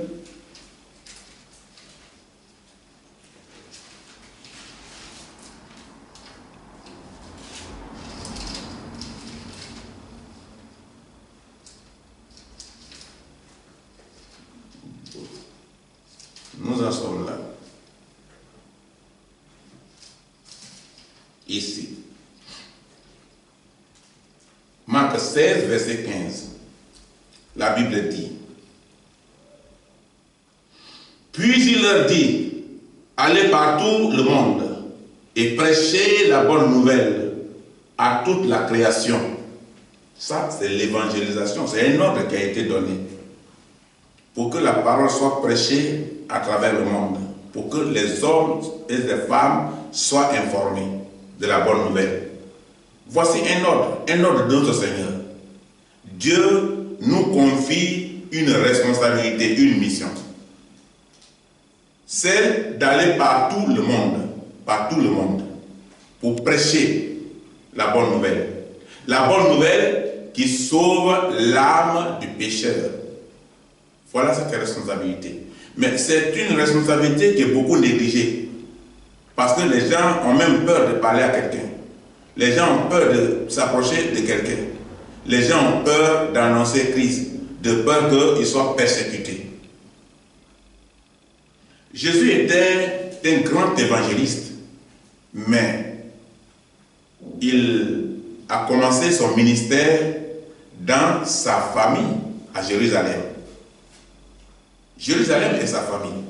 Nous en sommes là. Ici. Marc 16, verset 15. La Bible dit. Puis il leur dit, allez partout le monde et prêchez la bonne nouvelle à toute la création. Ça, c'est l'évangélisation. C'est un ordre qui a été donné. pour que la parole soit prêchée à travers le monde, pour que les hommes et les femmes soient informés de la bonne nouvelle. Voici un ordre de notre Seigneur. Dieu nous confie une responsabilité, une mission. C'est d'aller par tout le monde, pour prêcher la bonne nouvelle. La bonne nouvelle qui sauve l'âme du pécheur. Voilà cette responsabilité. Mais c'est une responsabilité qui est beaucoup négligée. Parce que les gens ont même peur de parler à quelqu'un. Les gens ont peur de s'approcher de quelqu'un. Les gens ont peur d'annoncer Christ, de peur qu'ils soient persécutés. Jésus était un grand évangéliste, mais il a commencé son ministère dans sa famille à Jérusalem. Jérusalem est sa famille.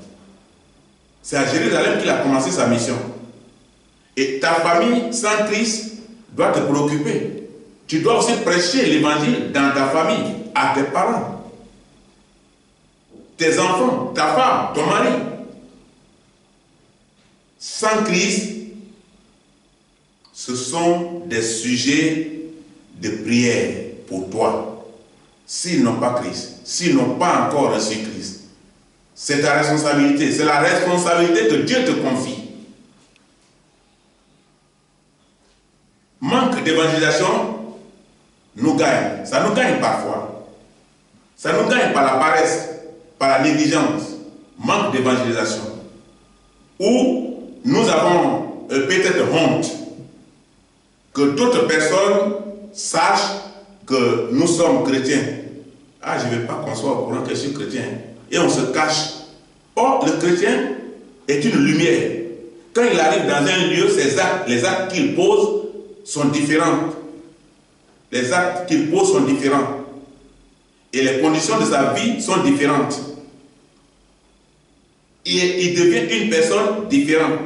C'est à Jérusalem qu'il a commencé sa mission. Et ta famille sans Christ doit te préoccuper. Tu dois aussi prêcher l'évangile dans ta famille, à tes parents, tes enfants, ta femme, ton mari. Sans Christ, ce sont des sujets de prière pour toi. S'ils n'ont pas Christ, s'ils n'ont pas encore reçu Christ, c'est ta responsabilité, c'est la responsabilité que Dieu te confie. Manque d'évangélisation nous gagne. Ça nous gagne parfois. Ça nous gagne par la paresse, par la négligence. Manque d'évangélisation. Ou nous avons peut-être honte que d'autres personnes sachent que nous sommes chrétiens. Ah, je ne veux pas qu'on soit au courant que je suis chrétien. Et on se cache. Or, le chrétien est une lumière. Quand il arrive dans un lieu, les actes qu'il pose sont différents. Les actes qu'il pose sont différents. Et les conditions de sa vie sont différentes. Il devient une personne différente.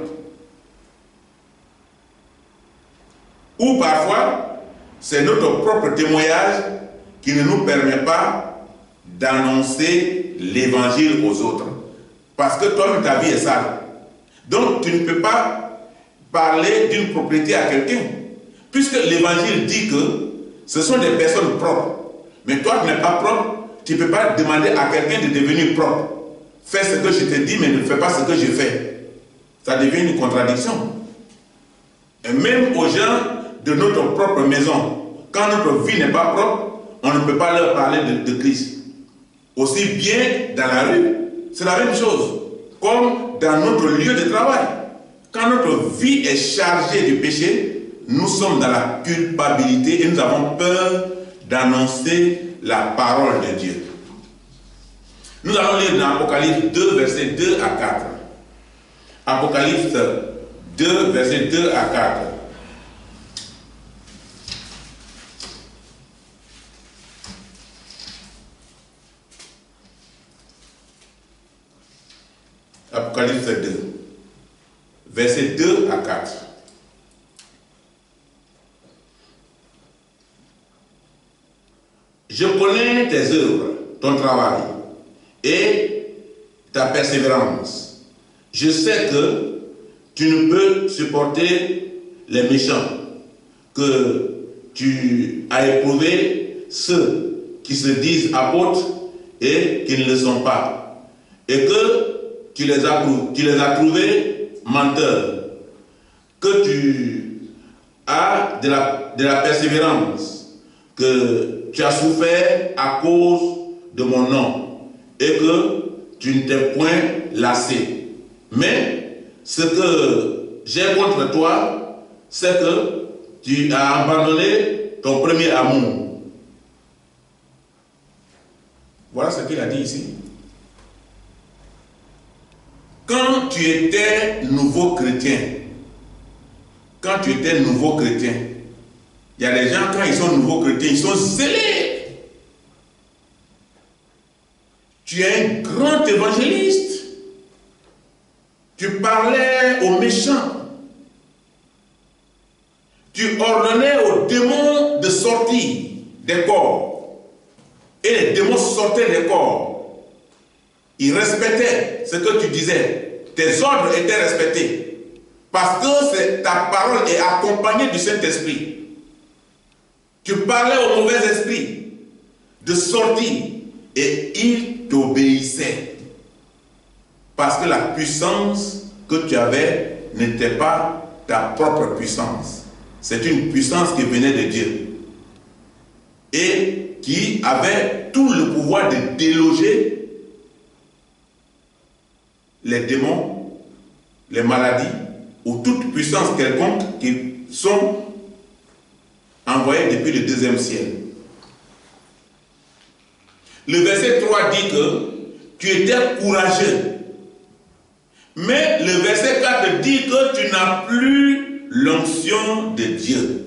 Ou parfois, c'est notre propre témoignage qui ne nous permet pas d'annoncer l'évangile aux autres. Parce que toi, ta vie est sale. Donc, tu ne peux pas parler d'une propriété à quelqu'un. Puisque l'évangile dit que ce sont des personnes propres. Mais toi, tu n'es pas propre, tu ne peux pas demander à quelqu'un de devenir propre. Fais ce que je te dis, mais ne fais pas ce que je fais. Ça devient une contradiction. Et même aux gens de notre propre maison, quand notre vie n'est pas propre, on ne peut pas leur parler de Christ. Aussi bien dans la rue, c'est la même chose. Comme dans notre lieu de travail. Quand notre vie est chargée de péché, nous sommes dans la culpabilité et nous avons peur d'annoncer la parole de Dieu. Nous allons lire dans Apocalypse 2, versets 2 à 4. Apocalypse 2, versets 2 à 4. Apocalypse 2, versets 2 à 4. Je connais tes œuvres, ton travail et ta persévérance. Je sais que tu ne peux supporter les méchants, que tu as éprouvé ceux qui se disent apôtres et qui ne le sont pas, et que tu les as trouvés menteurs, que tu as de la persévérance, que tu as souffert à cause de mon nom et que tu ne t'es point lassé. Mais ce que j'ai contre toi, c'est que tu as abandonné ton premier amour. Voilà ce qu'il a dit ici. Quand tu étais nouveau chrétien, il y a des gens, quand ils sont nouveaux chrétiens, ils sont zélés. Tu es un grand évangéliste. Tu parlais aux méchants. Tu ordonnais aux démons de sortir des corps. Et les démons sortaient des corps. Il respectait ce que tu disais. Tes ordres étaient respectés. Parce que ta parole est accompagnée du Saint-Esprit. Tu parlais au mauvais esprit de sortir et il t'obéissait. Parce que la puissance que tu avais n'était pas ta propre puissance. C'est une puissance qui venait de Dieu. Et qui avait tout le pouvoir de déloger les démons, les maladies ou toute puissance quelconque qui sont envoyées depuis le deuxième ciel. Le verset 3 dit que tu étais courageux. Mais le verset 4 dit que tu n'as plus l'onction de Dieu.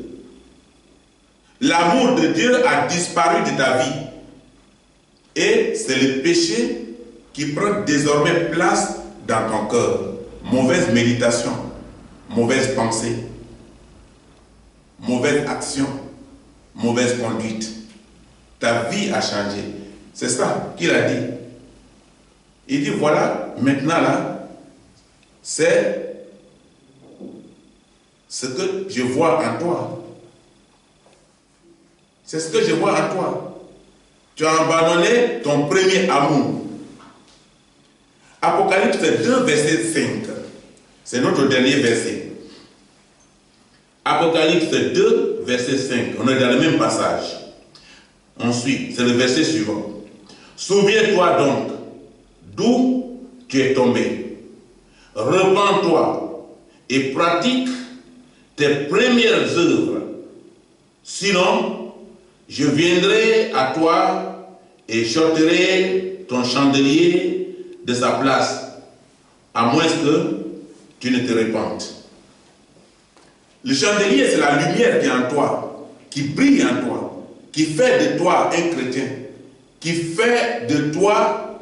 L'amour de Dieu a disparu de ta vie. Et c'est le péché qui prend désormais place dans ton cœur. Mauvaise méditation, mauvaise pensée, mauvaise action, mauvaise conduite. Ta vie a changé. C'est ça qu'il a dit. Il dit voilà, maintenant là, c'est ce que je vois en toi. C'est ce que je vois en toi. Tu as abandonné ton premier amour. Apocalypse 2, verset 5. C'est notre dernier verset. Apocalypse 2, verset 5. On est dans le même passage. Ensuite, c'est le verset suivant. Souviens-toi donc d'où tu es tombé. Repens-toi et pratique tes premières œuvres. Sinon, je viendrai à toi et j'ôterai ton chandelier de sa place, à moins que tu ne te répandes. Le chandelier, c'est la lumière qui est en toi, qui brille en toi, qui fait de toi un chrétien, qui fait de toi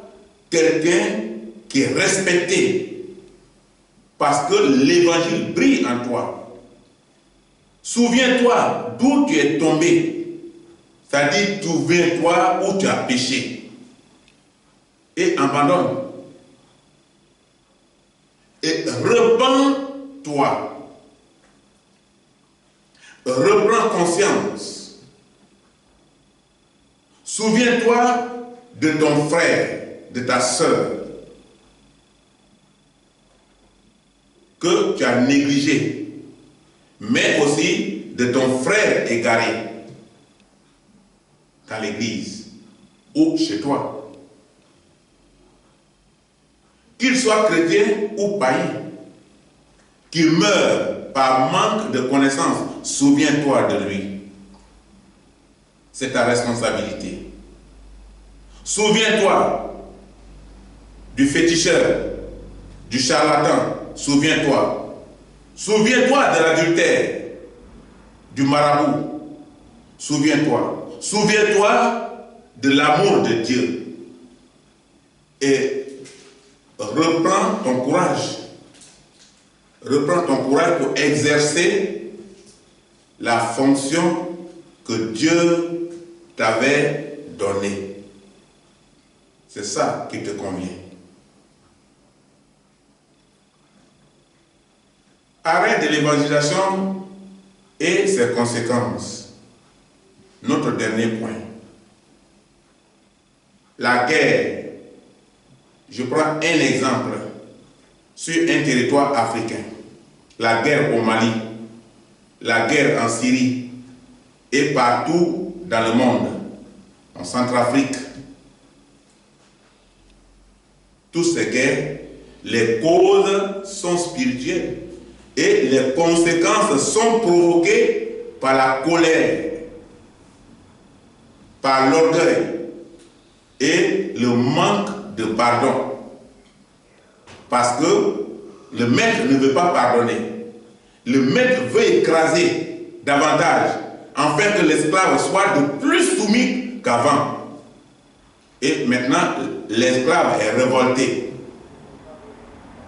quelqu'un qui est respecté, parce que l'évangile brille en toi. Souviens-toi d'où tu es tombé. C'est-à-dire, souviens-toi où tu as péché. Et abandonne. Et repens-toi. Reprends conscience. Souviens-toi de ton frère, de ta sœur, que tu as négligé, mais aussi de ton frère égaré dans l'église ou chez toi. Qu'il soit chrétien ou païen, qu'il meure par manque de connaissance, souviens-toi de lui. C'est ta responsabilité. Souviens-toi du féticheur, du charlatan, souviens-toi. Souviens-toi de l'adultère, du marabout, souviens-toi. Souviens-toi de l'amour de Dieu et reprends ton courage. Reprends ton courage pour exercer la fonction que Dieu t'avait donnée. C'est ça qui te convient. Arrête de l'évangélisation et ses conséquences. Notre dernier point. La guerre. Je prends un exemple sur un territoire africain. La guerre au Mali, la guerre en Syrie et partout dans le monde, en Centrafrique. Toutes ces guerres, les causes sont spirituelles et les conséquences sont provoquées par la colère, par l'orgueil et le manque de pardon. Parce que le maître ne veut pas pardonner. Le maître veut écraser davantage, afin que l'esclave soit de plus soumis qu'avant. Et maintenant, l'esclave est révolté.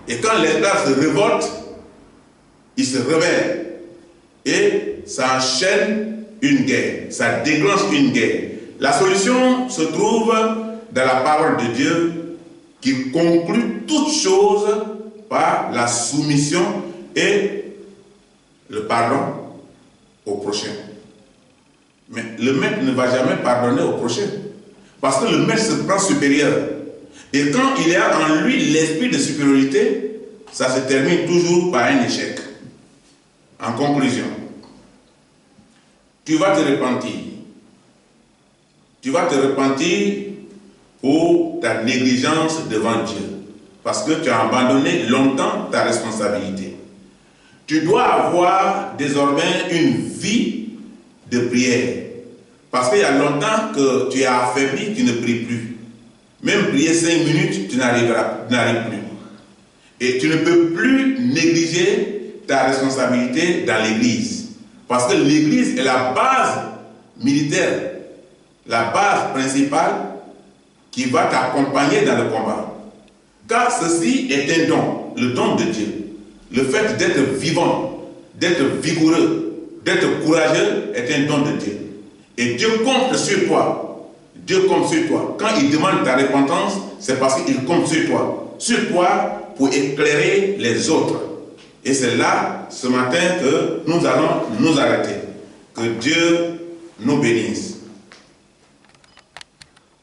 Et quand l'esclave se révolte, il se rebelle. Et ça enchaîne une guerre, ça déclenche une guerre. La solution se trouve dans la parole de Dieu qui conclut toutes choses par la soumission et le pardon au prochain. Mais le maître ne va jamais pardonner au prochain. Parce que le maître se prend supérieur. Et quand il y a en lui l'esprit de supériorité, ça se termine toujours par un échec. En conclusion, tu vas te repentir. Tu vas te repentir pour ta négligence devant Dieu. Parce que tu as abandonné longtemps ta responsabilité. Tu dois avoir désormais une vie de prière. Parce qu'il y a longtemps que tu es affaibli, tu ne pries plus. Même prier 5 minutes, tu n'arrives plus. Et tu ne peux plus négliger ta responsabilité dans l'église. Parce que l'église est la base militaire, la base principale qui va t'accompagner dans le combat. Car ceci est un don, le don de Dieu. Le fait d'être vivant, d'être vigoureux, d'être courageux est un don de Dieu. Et Dieu compte sur toi. Dieu compte sur toi. Quand il demande ta repentance, c'est parce qu'il compte sur toi. Sur toi pour éclairer les autres. Et c'est là, ce matin, que nous allons nous arrêter. Que Dieu nous bénisse.